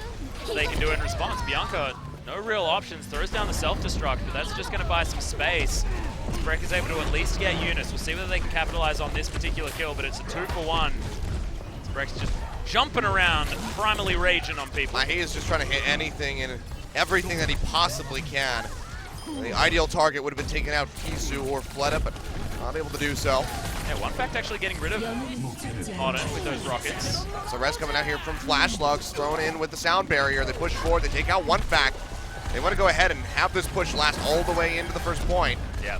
they can do in response. Bianca, no real options, throws down the self-destruct, but that's just going to buy some space. Breck is able to at least get Eunice. We'll see whether they can capitalize on this particular kill, but it's a 2-for-1. Breck's just jumping around and primarily raging on people. He is just trying to hit anything and everything that he possibly can. The ideal target would have been taking out Kisu or Fleta, but not able to do so. Yeah, One Fact actually getting rid of Modern with those rockets. So Res coming out here from Flashlugs, thrown in with the sound barrier. They push forward, they take out One Fact. They want to go ahead and have this push last all the way into the first point. Yeah.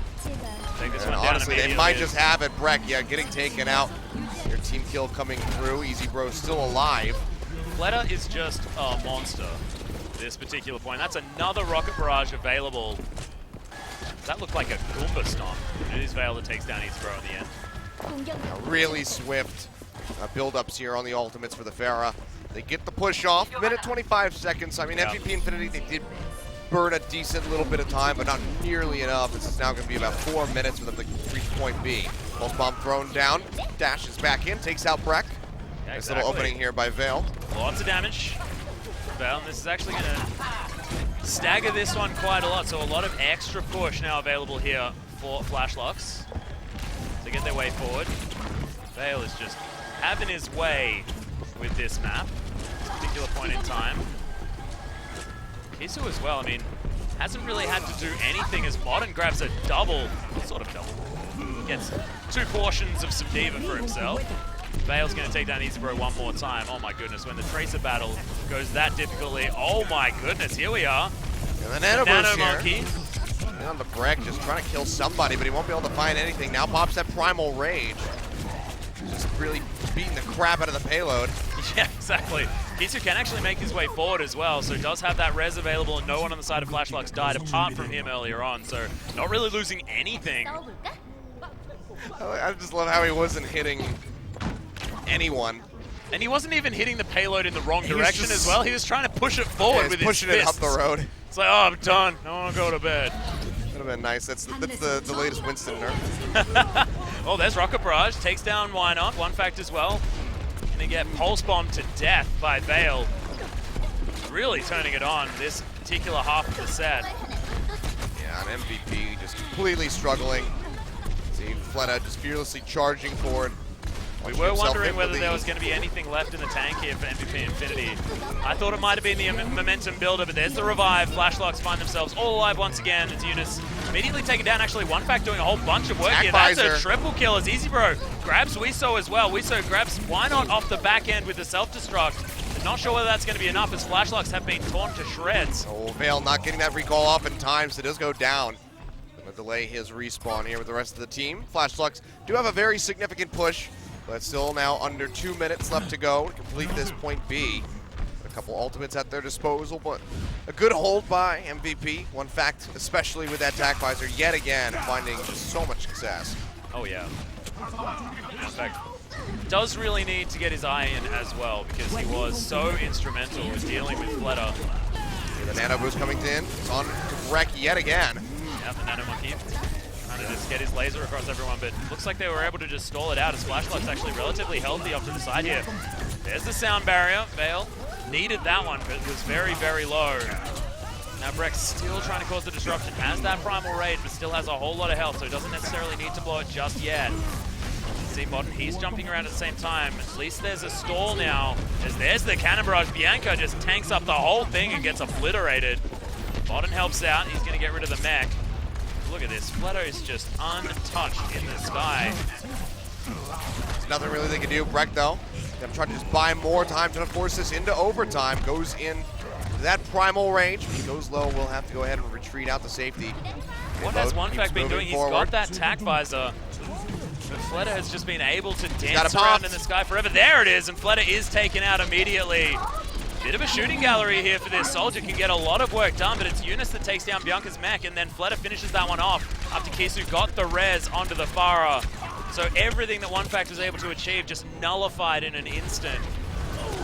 Take this And one down honestly, they immediately. might just have it. Breck, yeah, getting taken out. Your team kill coming through. Easy Bro still alive. Fleta is just a monster at this particular point. That's another rocket barrage available. That looked like a Goomba stomp. It is Vale that takes down Easy Bro in the end. Really swift build-ups here on the ultimates for the Pharah. They get the push off. Minute 25 seconds. I mean, Yeah. MVP Infinity, they did burn a decent little bit of time, but not nearly enough. This is now going to be about 4 minutes for them to reach point B. Pulse Bomb thrown down. Dashes back in, takes out Breck. Yeah, Nice little opening here by Vale. Lots of damage. Vale, and this is actually going to stagger this one quite a lot, so a lot of extra push now available here for Flashlocks to get their way forward. Vale is just having his way with this map, this particular point in time. Kisu as well, I mean, hasn't really had to do anything as Modern grabs a double, sort of double. Gets 2 portions of some Diva for himself. Vale's going to take down Easy Bro one more time. Oh my goodness, when the Tracer battle goes that difficultly. Oh my goodness, here we are. And the Nano Nano here. Monkey. On the Breck, just trying to kill somebody, but he won't be able to find anything. Now pops that Primal Rage. Just really beating the crap out of the payload. Yeah, exactly. Kisu can actually make his way forward as well, so does have that res available, and no one on the side of Flashbox died apart from him earlier on, so not really losing anything. I just love how he wasn't hitting anyone. And he wasn't even hitting the payload in the wrong direction as well. He was trying to push it forward with his pushing it up fists. the road. It's like, oh, I'm done. I want to go to bed. Would have been nice. That's the latest Winston nerf. Oh, there's Rocket Barrage. Takes down Why Not. One fact as well. Gonna get Pulse Bomb to death by Vale. Really turning it on this particular half of the set. Yeah, an MVP just completely struggling. See Fleta just fearlessly charging forward. We were wondering whether there was going to be anything left in the tank here for MVP Infinity. I thought it might have been the momentum builder, but there's the revive. Flashlocks find themselves all alive once again as Eunice immediately taken down. Actually, one fact doing a whole bunch of work here. That's a triple kill as Easy Bro grabs Wiso as well. Wiso grabs Why Not off the back end with the self-destruct. Not sure whether that's going to be enough as Flashlocks have been torn to shreds. Oh, Vale not getting that recall off in time, so it does go down. Gonna delay his respawn here with the rest of the team. Flashlocks do have a very significant push, but still now under 2 minutes left to go to complete this point B. A couple ultimates at their disposal, but a good hold by MVP. One fact, especially with that attack visor, yet again, finding just so much success. Oh yeah. In fact, does really need to get his eye in as well because he was so instrumental in dealing with Fleta. The Nano Boost coming in. It's on to wreck yet again. Yeah, the Nano Monkey trying to just get his laser across everyone, but looks like they were able to just stall it out as Flashlock's actually relatively healthy off to the side here. There's the sound barrier. Vale needed that one, but it was very, very low. Now Breck's still trying to cause the disruption. Has that primal rage, but still has a whole lot of health, so he doesn't necessarily need to blow it just yet. See Modern, he's jumping around at the same time. At least there's a stall now, as there's the cannon barrage. Bianca just tanks up the whole thing and gets obliterated. Modern helps out, he's gonna get rid of the mech. Look at this, Fleto is just untouched in the sky. There's nothing really they can do. Breck though, gonna try to just buy more time to force this into overtime. Goes in that primal range. If he goes low, we'll have to go ahead and retreat out to safety. What has One Fact been doing? He's got that tack visor. But Fleta has just been able to dance around in the sky forever. There it is, and Fleta is taken out immediately. Bit of a shooting gallery here for this. Soldier can get a lot of work done, but it's Eunice that takes down Bianca's mech, and then Fleta finishes that one off after Kisu got the res onto the Farah. So everything that One Fact was able to achieve just nullified in an instant.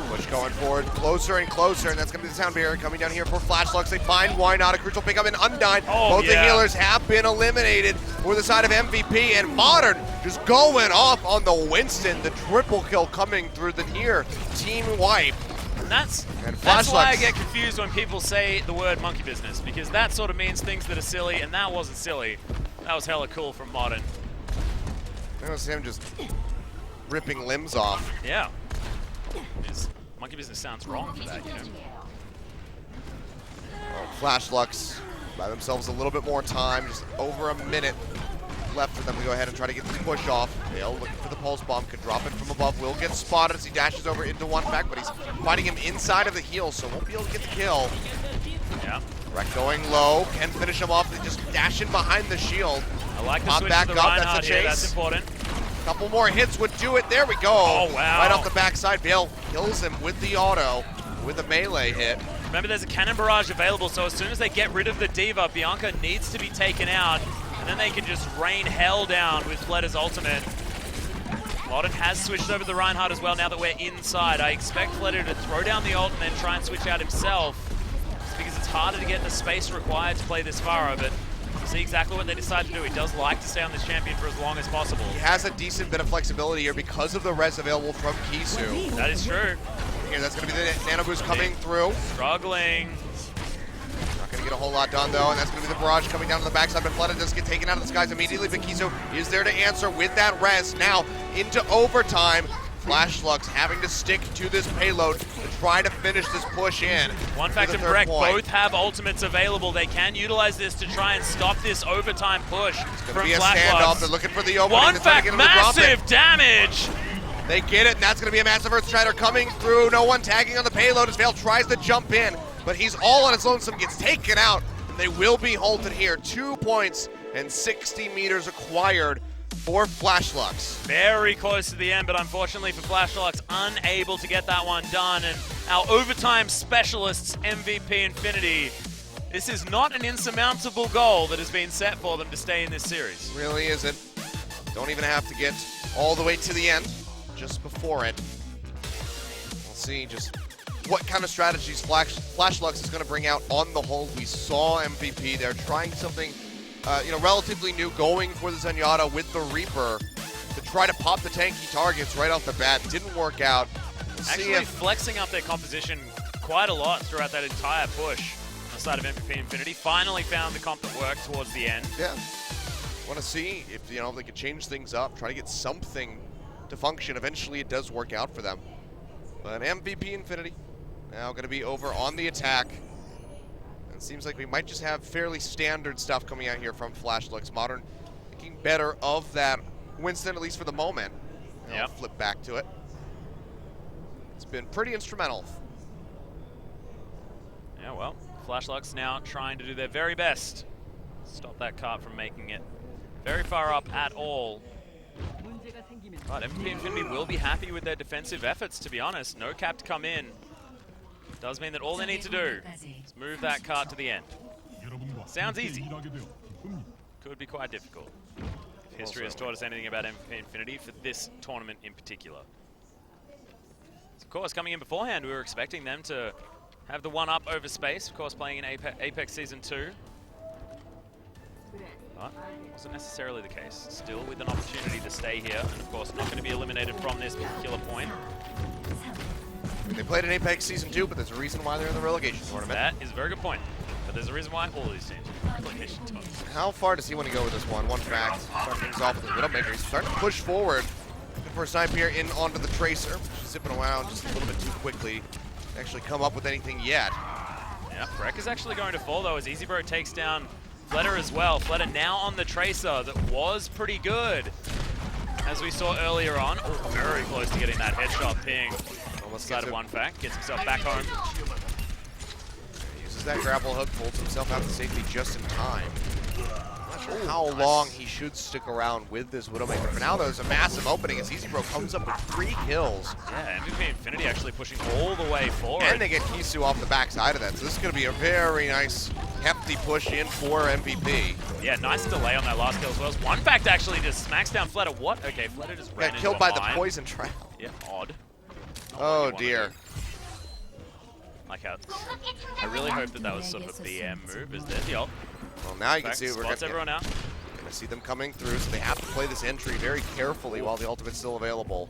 Push going forward, closer and closer, and that's going to be the sound barrier coming down here for Flashlocks. They find Why Not, a crucial pickup in Undyne. Both the healers have been eliminated for the side of MVP, and Modern just going off on the Winston. The triple kill coming through the near team wipe. That's why I get confused when people say the word monkey business, because that sort of means things that are silly, and that wasn't silly. That was hella cool from Modern. That was him just ripping limbs off. Yeah. Monkey business sounds wrong for that, you know. Flashlocks buy themselves a little bit more time, just over a minute left for them to go ahead and try to get this push off. Vale looking for the pulse bomb, could drop it from above, will get spotted as he dashes over into One Fact, but he's fighting him inside of the heel, so won't be able to get the kill. Yeah. Breck going low, can finish him off, and just dashing behind the shield. I like the switch to the Reinhardt here, that's important. Couple more hits would do it. There we go. Oh, wow. Right off the backside. Vale kills him with the auto, with a melee hit. Remember, there's a cannon barrage available, so as soon as they get rid of the Diva, Bianca needs to be taken out, and then they can just rain hell down with Fleta's ultimate. Modern has switched over the Reinhardt as well now that we're inside. I expect Fleta to throw down the ult and then try and switch out himself, just because it's harder to get the space required to play this Pharah, but see exactly what they decide to do. He does like to stay on this champion for as long as possible. He has a decent bit of flexibility here because of the res available from Kisu. That is true. Here, that's going to be the Nano Boost coming through. Struggling. Not going to get a whole lot done, though, and that's going to be the barrage coming down to the backside, but Fleta does get taken out of the skies immediately, but Kisu is there to answer with that res. Now, into overtime. Flashlocks having to stick to this payload to try to finish this push in. One Fact and Breck both have ultimates available. They can utilize this to try and stop this overtime push from Flashlocks. They're looking for the opening. One Fact, massive damage! They get it, and that's going to be a massive Earth Strider coming through. No one tagging on the payload as Vale tries to jump in, but he's all on his lonesome, gets taken out, and they will be halted here. 2 points and 60 meters acquired for Flashlocks. Very close to the end, but unfortunately for Flashlocks, unable to get that one done. And our overtime specialists, MVP Infinity, this is not an insurmountable goal that has been set for them to stay in this series. Really isn't. Don't even have to get all the way to the end. just before it. We'll see just what kind of strategies Flashlux is going to bring out on the hold. We saw MVP. They're trying something, relatively new, going for the Zenyatta with the Reaper to try to pop the tanky targets right off the bat. Didn't work out. We'll Actually flexing up their composition quite a lot throughout that entire push on the side of MVP Infinity. Finally found the comp that worked towards the end. Yeah. Want to see if they can change things up, try to get something to function. Eventually it does work out for them. But MVP Infinity now going to be over on the attack. It seems like we might just have fairly standard stuff coming out here from Flashlux. Modern thinking better of that Winston, at least for the moment. I'll flip back to it. It's been pretty instrumental. Yeah, well, Flashlux now trying to do their very best. Stop that cart from making it very far up at all. But MVP Infinity will be happy with their defensive efforts, to be honest. No cap to come in. Does mean that all they need to do is move that cart to the end. Sounds easy. Could be quite difficult. If history has taught us anything about MVP Infinity for this tournament in particular. Of course, coming in beforehand, we were expecting them to have the one-up over Space, of course, playing in Apex Season 2. But wasn't necessarily the case. Still with an opportunity to stay here, and of course not going to be eliminated from this particular point. They played in Apex Season 2, but there's a reason why they're in the relegation tournament. That is a very good point. But there's a reason why all of these teams are in the relegation tournament. How far does he want to go with this one? One fact, starting things off with the Widowmaker. He's starting to push forward. Looking for a snipe here in onto the Tracer. She's zipping around just a little bit too quickly to actually come up with anything yet. Yeah, Breck is actually going to fall though as EasyBro takes down Fletter as well. Fletter now on the Tracer that was pretty good. As we saw earlier on. Oh, very close to getting that headshot ping. Almost side of one fact. Gets himself back home. Uses that grapple hook, pulls himself out to safety just in time. Not sure how long he should stick around with this Widowmaker. For now, there's a massive opening as EasyBro comes up with 3 kills. Yeah, MVP Infinity actually pushing all the way forward. And they get Kisu off the backside of that. So this is going to be a very nice, hefty push in for MVP. Yeah, nice delay on that last kill as well. One fact actually just smacks down Fletter. What? Okay, Fletter just ran Got into killed a by the mine. poison trap. Yeah, odd. Oh dear. Like how I really hope that was sort of a BM move. Is there the ult? Well, now you can see we're spots everyone out. Gonna see them coming through, so they have to play this entry very carefully while the ultimate's still available.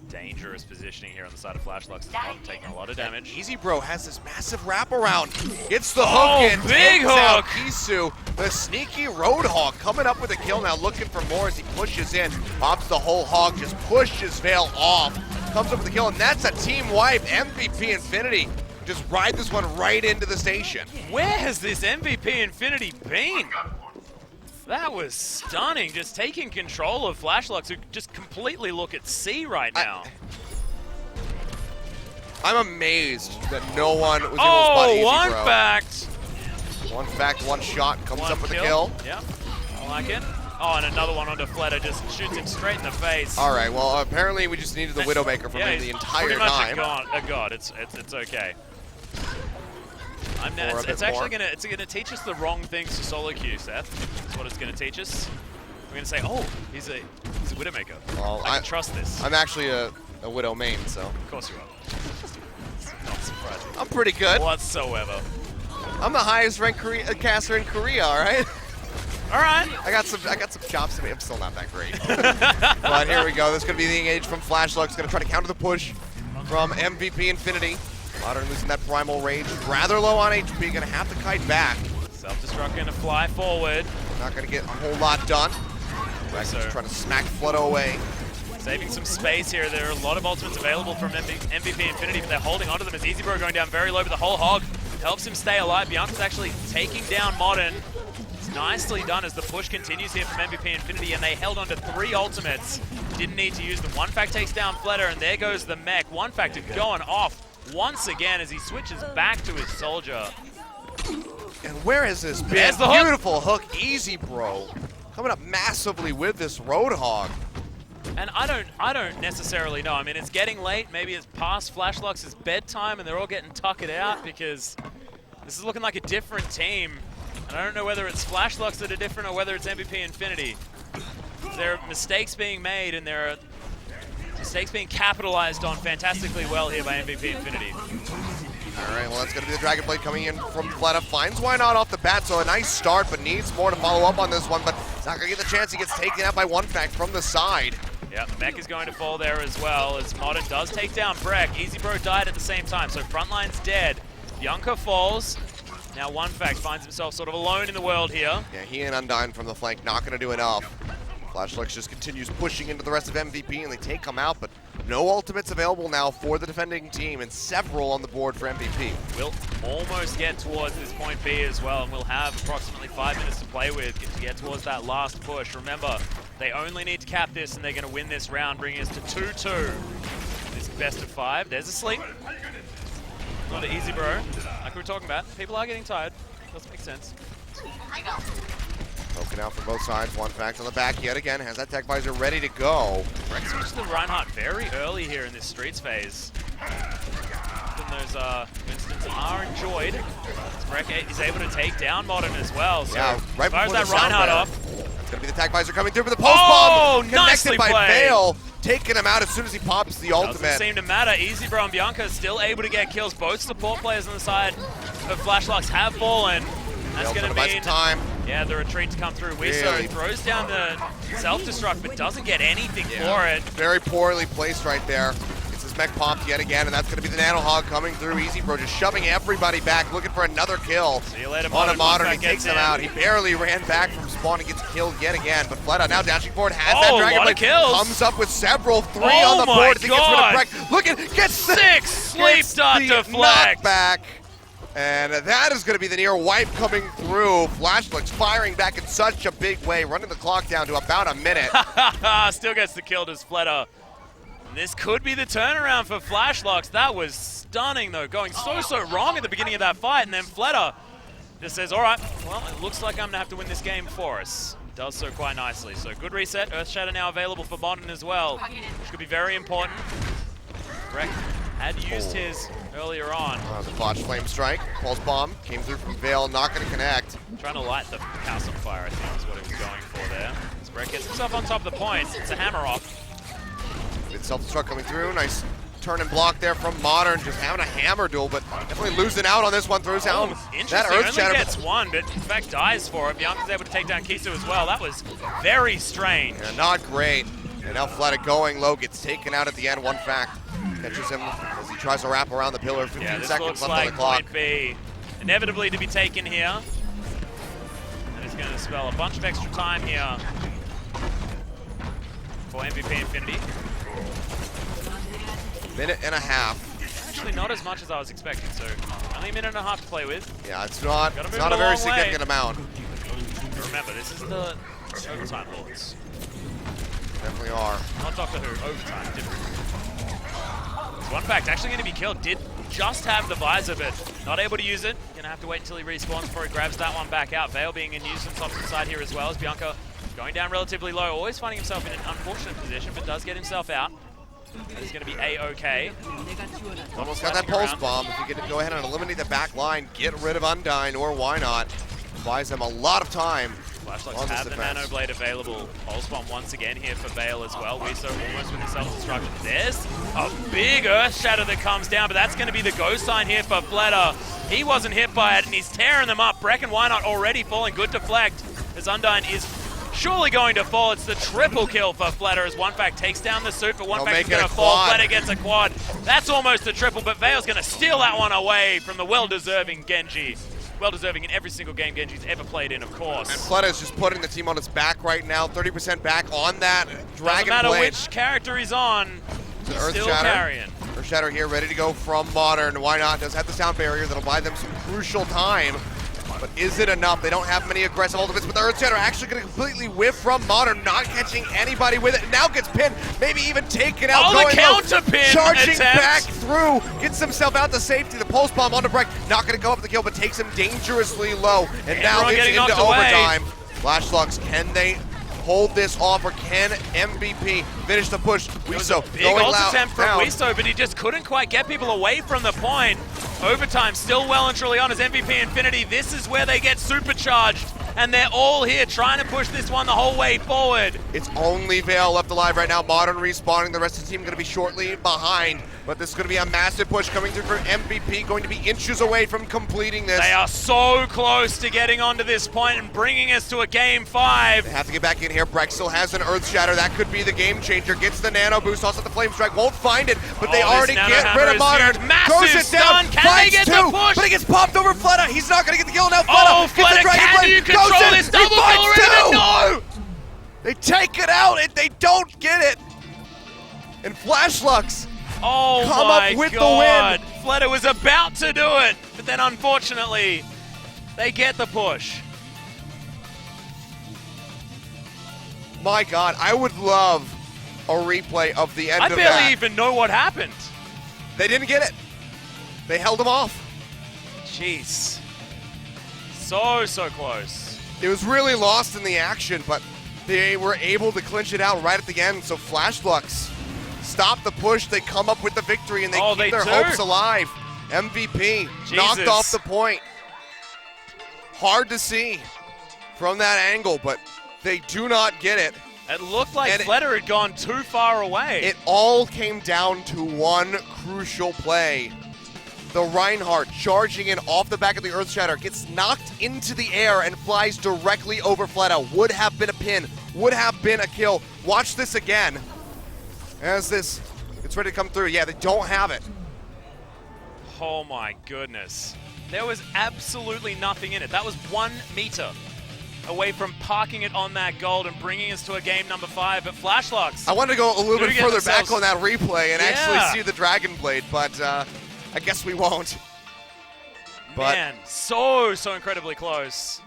Dangerous positioning here on the side of Flashlux. Taking a lot of damage. EasyBro has this massive wraparound. Gets the hook in. Big hook! Kisu, the sneaky Roadhog, coming up with a kill now, looking for more as he pushes in. Pops the whole hog, just pushes Veil off. Comes up with a kill, and that's a team wipe. MVP Infinity just ride this one right into the station. Where has this MVP Infinity been? That was stunning, just taking control of Flashlux, who just completely look at sea right now. I'm amazed that no one was able to spot EasyBro. One fact! One fact, one shot, comes One up with a kill. Yep, I like it. Oh, and another one onto Fletter, just shoots him straight in the face. All right, well, apparently we just needed the Widowmaker from him the entire time. A god, it's okay. It's actually gonna teach us the wrong things to solo queue, Seth. That's what it's gonna teach us. We're gonna say, oh, he's a Widowmaker. Well, I can trust this. I'm actually a Widow main, so. Of course you are. Not surprising. I'm pretty good. Whatsoever. I'm the highest ranked caster in Korea, all right? All right. I got some chops to me. I'm still not that great. But here we go. This is going to be the engage from Flashlux. Going to try to counter the push from MVP Infinity. Modern losing that primal rage. Rather low on HP. Going to have to kite back. Self-destruct going to fly forward. Not going to get a whole lot done. Just trying to smack Flutter away. Saving some space here. There are a lot of ultimates available from MVP Infinity, but they're holding onto them as EasyBro going down very low, but the whole hog helps him stay alive. Bianca's actually taking down Modern. It's nicely done as the push continues here from MVP Infinity, and they held on to 3 ultimates. Didn't need to use them. One fact takes down Fletter, and there goes the mech. One fact going off once again as he switches back to his soldier. And where has this been? There's the hook. Beautiful hook, EasyBro. Coming up massively with this Roadhog. And I don't necessarily know. I mean, it's getting late. Maybe it's past Flashlux's bedtime, and they're all getting tuckered out because this is looking like a different team. And I don't know whether it's Flashlux that are different or whether it's MVP Infinity. There are mistakes being made, and there are Mistakes being capitalized on fantastically well here by MVP Infinity. All right, well, that's going to be the Dragon Blade coming in from Fleta. Finds Why Not off the bat, so a nice start, but needs more to follow up on this one. But he's not going to get the chance. He gets taken out by one fact from the side. Yeah, Mech is going to fall there as well, as Modern does take down Breck. Easy Bro died at the same time, so Frontline's dead. Bianca falls. Now one fact finds himself sort of alone in the world here. Yeah, he and Undyne from the flank not going to do enough. Flashlex just continues pushing into the rest of MVP, and they take him out, but no ultimates available now for the defending team, and several on the board for MVP. We'll almost get towards this point B as well, and we'll have approximately 5 minutes to play with to get towards that last push. Remember, they only need to cap this, and they're going to win this round, bringing us to 2-2. This best of 5. There's a sleep. Not an easy bro, like we were talking about. People are getting tired. Doesn't make sense. Poking out from both sides. One fact on the back yet again. Has that tech visor ready to go. Breck switched to Reinhardt very early here in this Streets phase. Often those instances are enjoyed. Breck is able to take down Modern as well. So Yeah, right as far as before that the sound Reinhardt there. off. That's going to be the tech visor coming through for the post bomb. Nicely Connected by played. Vale. Taking him out as soon as he pops the ultimate. Doesn't seem to matter. Easy Bro and Bianca still able to get kills. Both support players on the side of Flashbox have fallen. That's going to buy some mean time. Yeah, the retreat to come through. Wiso Really? throws down the self-destruct, but doesn't get anything for it. Very poorly placed right there. Gets his mech popped yet again, and that's going to be the Nano Hog coming through. Easy Bro just shoving everybody back, looking for another kill. See you later, On a Modern, he One takes gets him in. out. He barely ran back from spawn and gets killed yet again. But Fleta now dashing forward, has that Oh, Dragon lot Blade. of kills. Comes up with several, 3 Oh on the my board. He gets rid of God. Breck. Look at, gets 6 sleep dot the deflect. knockback. And that is going to be the near wipe coming through. Flashlights firing back in such a big way, running the clock down to about a minute. Still gets the kill, does Fleta. And this could be the turnaround for Flashlocks. That was stunning, though, going so wrong at the beginning of that fight. And then Fleta just says, all right, well, it looks like I'm going to have to win this game for us. Does so quite nicely. So good reset. Earthshatter now available for Modern as well, which could be very important. Breck had used his earlier on. The botch flame strike, pulse bomb, came through from Vale, not going to connect. Trying to light the house on fire, I think, is what he was going for there. As Breck gets himself on top of the points, it's a hammer off. Good self-destruct coming through, nice turn and block there from Modern, just having a hammer duel, but definitely losing out on this one, throws out that Interesting, Earth only Shatter. gets one, but in fact dies for it. Bianca's able to take down Kisu as well. That was very strange. Yeah, not great. And now Fleta going low, gets taken out at the end. One fact catches him as he tries to wrap around the pillar. 15 Yeah, this seconds looks left like on the clock. point B inevitably to be taken here. That is going to spell a bunch of extra time here for MVP Infinity. Minute and a half. Actually not as much as I was expecting, so only a minute and a half to play with. Yeah, it's not Gotta move a it a very long significant way. amount. But remember, this is the overtime lords. Definitely are. Not Doctor Who, overtime, different. So one fact, actually going to be killed. Did just have the visor, but not able to use it. Going to have to wait until he respawns before he grabs that one back out. Vale being in nuisance off the side here as well, as Bianca going down relatively low. Always finding himself in an unfortunate position, but does get himself out. That is going to be A-OK. Almost got that pulse bomb. If you get to go ahead and eliminate the back line, get rid of Undyne, or why not? Buys them a lot of time. Flashlights have the Nano Blade available. Pulse bomb once again here for Vale as well. Wiso almost with the self-destruction. There's a big Earth Shatter that comes down, but that's going to be the go sign here for Fleta. He wasn't hit by it, and he's tearing them up. Breck and Why Not already falling. Good deflect, as Undyne is surely going to fall. It's the triple kill for Fleta, as One Fact takes down the suit, but One Fact is going to fall. Fleta gets a quad. That's almost a triple, but Vale's going to steal that one away from the well-deserving Genji. Well-deserving in every single game Genji's ever played in, of course. And Fleta is just putting the team on its back right now. 30% back on that Dragon Blade. Doesn't matter which character he's on, he's still carrying. Earthshatter here, ready to go from Modern. Why not? Does have the sound barrier that'll buy them some crucial time. But is it enough? They don't have many aggressive ultimates, but the Earthshatter actually going to completely whiff from Modern, not catching anybody with it. Now gets pinned, maybe even taken out. Oh, the counter pin charging attempt. back through, gets himself out to safety. The pulse bomb onto Breck, not going to go up the kill, but takes him dangerously low. And now it's into overtime. Flashlocks, can they hold this off, or can MVP finish the push? Wiso big going ult loud attempt from down. Wiso, but he just couldn't quite get people away from the point. Overtime still well and truly on as MVP Infinity. This is where they get supercharged. and they're all here trying to push this one the whole way forward. It's only Vale left alive right now. Modern respawning. The rest of the team going to be shortly behind. But this is going to be a massive push coming through for MVP. Going to be inches away from completing this. They are so close to getting onto this point and bringing us to a game 5. They have to get back in here. Breck still has an Earth Shatter. That could be the game changer. Gets the nano boost. Also the Flame Strike. Won't find it, but they already get rid of Modern. Massive Goes it down. stun. Can they get the push? But he gets popped over Fleta. He's not going to get the kill now. Oh, Fleta Fleta, gets the Dragon can Blade. you control this double kill already? No! They take it out and they don't get it. And Flashlux Oh come my up with God. the win. Fleta was about to do it, but then unfortunately, they get the push. My God, I would love a replay of the end I of barely that. even know what happened. They didn't get it. They held him off. Jeez. So close. It was really lost in the action, but they were able to clinch it out right at the end. So Flashlux stop the push. They come up with the victory, and they keep their hopes alive. MVP knocked off the point. Hard to see from that angle, but they do not get it. It looked like Fleta had gone too far away. It all came down to one crucial play. The Reinhardt charging in off the back of the Earth Shatter gets knocked into the air and flies directly over Fleta. Would have been a pin, would have been a kill. Watch this again as this it's ready to come through. Yeah, they don't have it. Oh my goodness. There was absolutely nothing in it. That was 1 meter away from parking it on that gold and bringing us to a game number 5 at Flashlux. I wanted to go a little bit further back on that replay and actually see the Dragon Blade, but I guess we won't. But man, so incredibly close.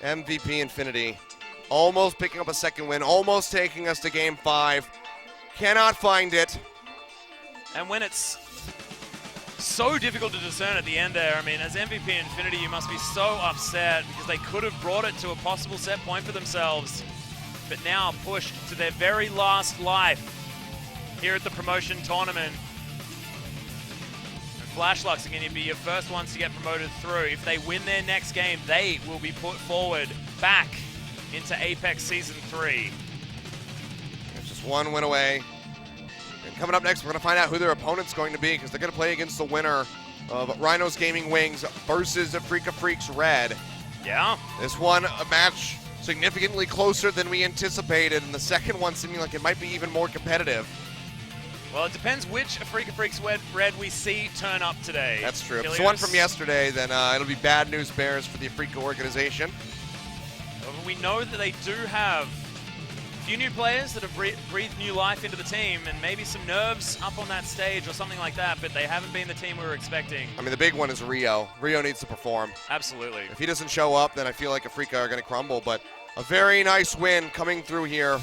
MVP Infinity almost picking up a second win, almost taking us to game 5. Cannot find it. And when it's so difficult to discern at the end there, I mean, as MVP Infinity, you must be so upset because they could have brought it to a possible set point for themselves, but now pushed to their very last life here at the promotion tournament. And Flashlux are going to be your first ones to get promoted through. If they win their next game, they will be put forward back into Apex Season 3. It's just one win away. And coming up next, we're going to find out who their opponent's going to be because they're going to play against the winner of Rhinos Gaming Wings versus Afrika Freaks Red. Yeah. This one, a match significantly closer than we anticipated, and the second one seeming like it might be even more competitive. Well, it depends which Afrika Freaks Red we see turn up today. That's true. If it's the one from yesterday, then it'll be bad news bears for the Afrika organization. Well, we know that they do have a few new players that have breathed new life into the team and maybe some nerves up on that stage or something like that, but they haven't been the team we were expecting. I mean, the big one is Rio. Rio needs to perform. Absolutely. If he doesn't show up, then I feel like Afrika are going to crumble, but a very nice win coming through here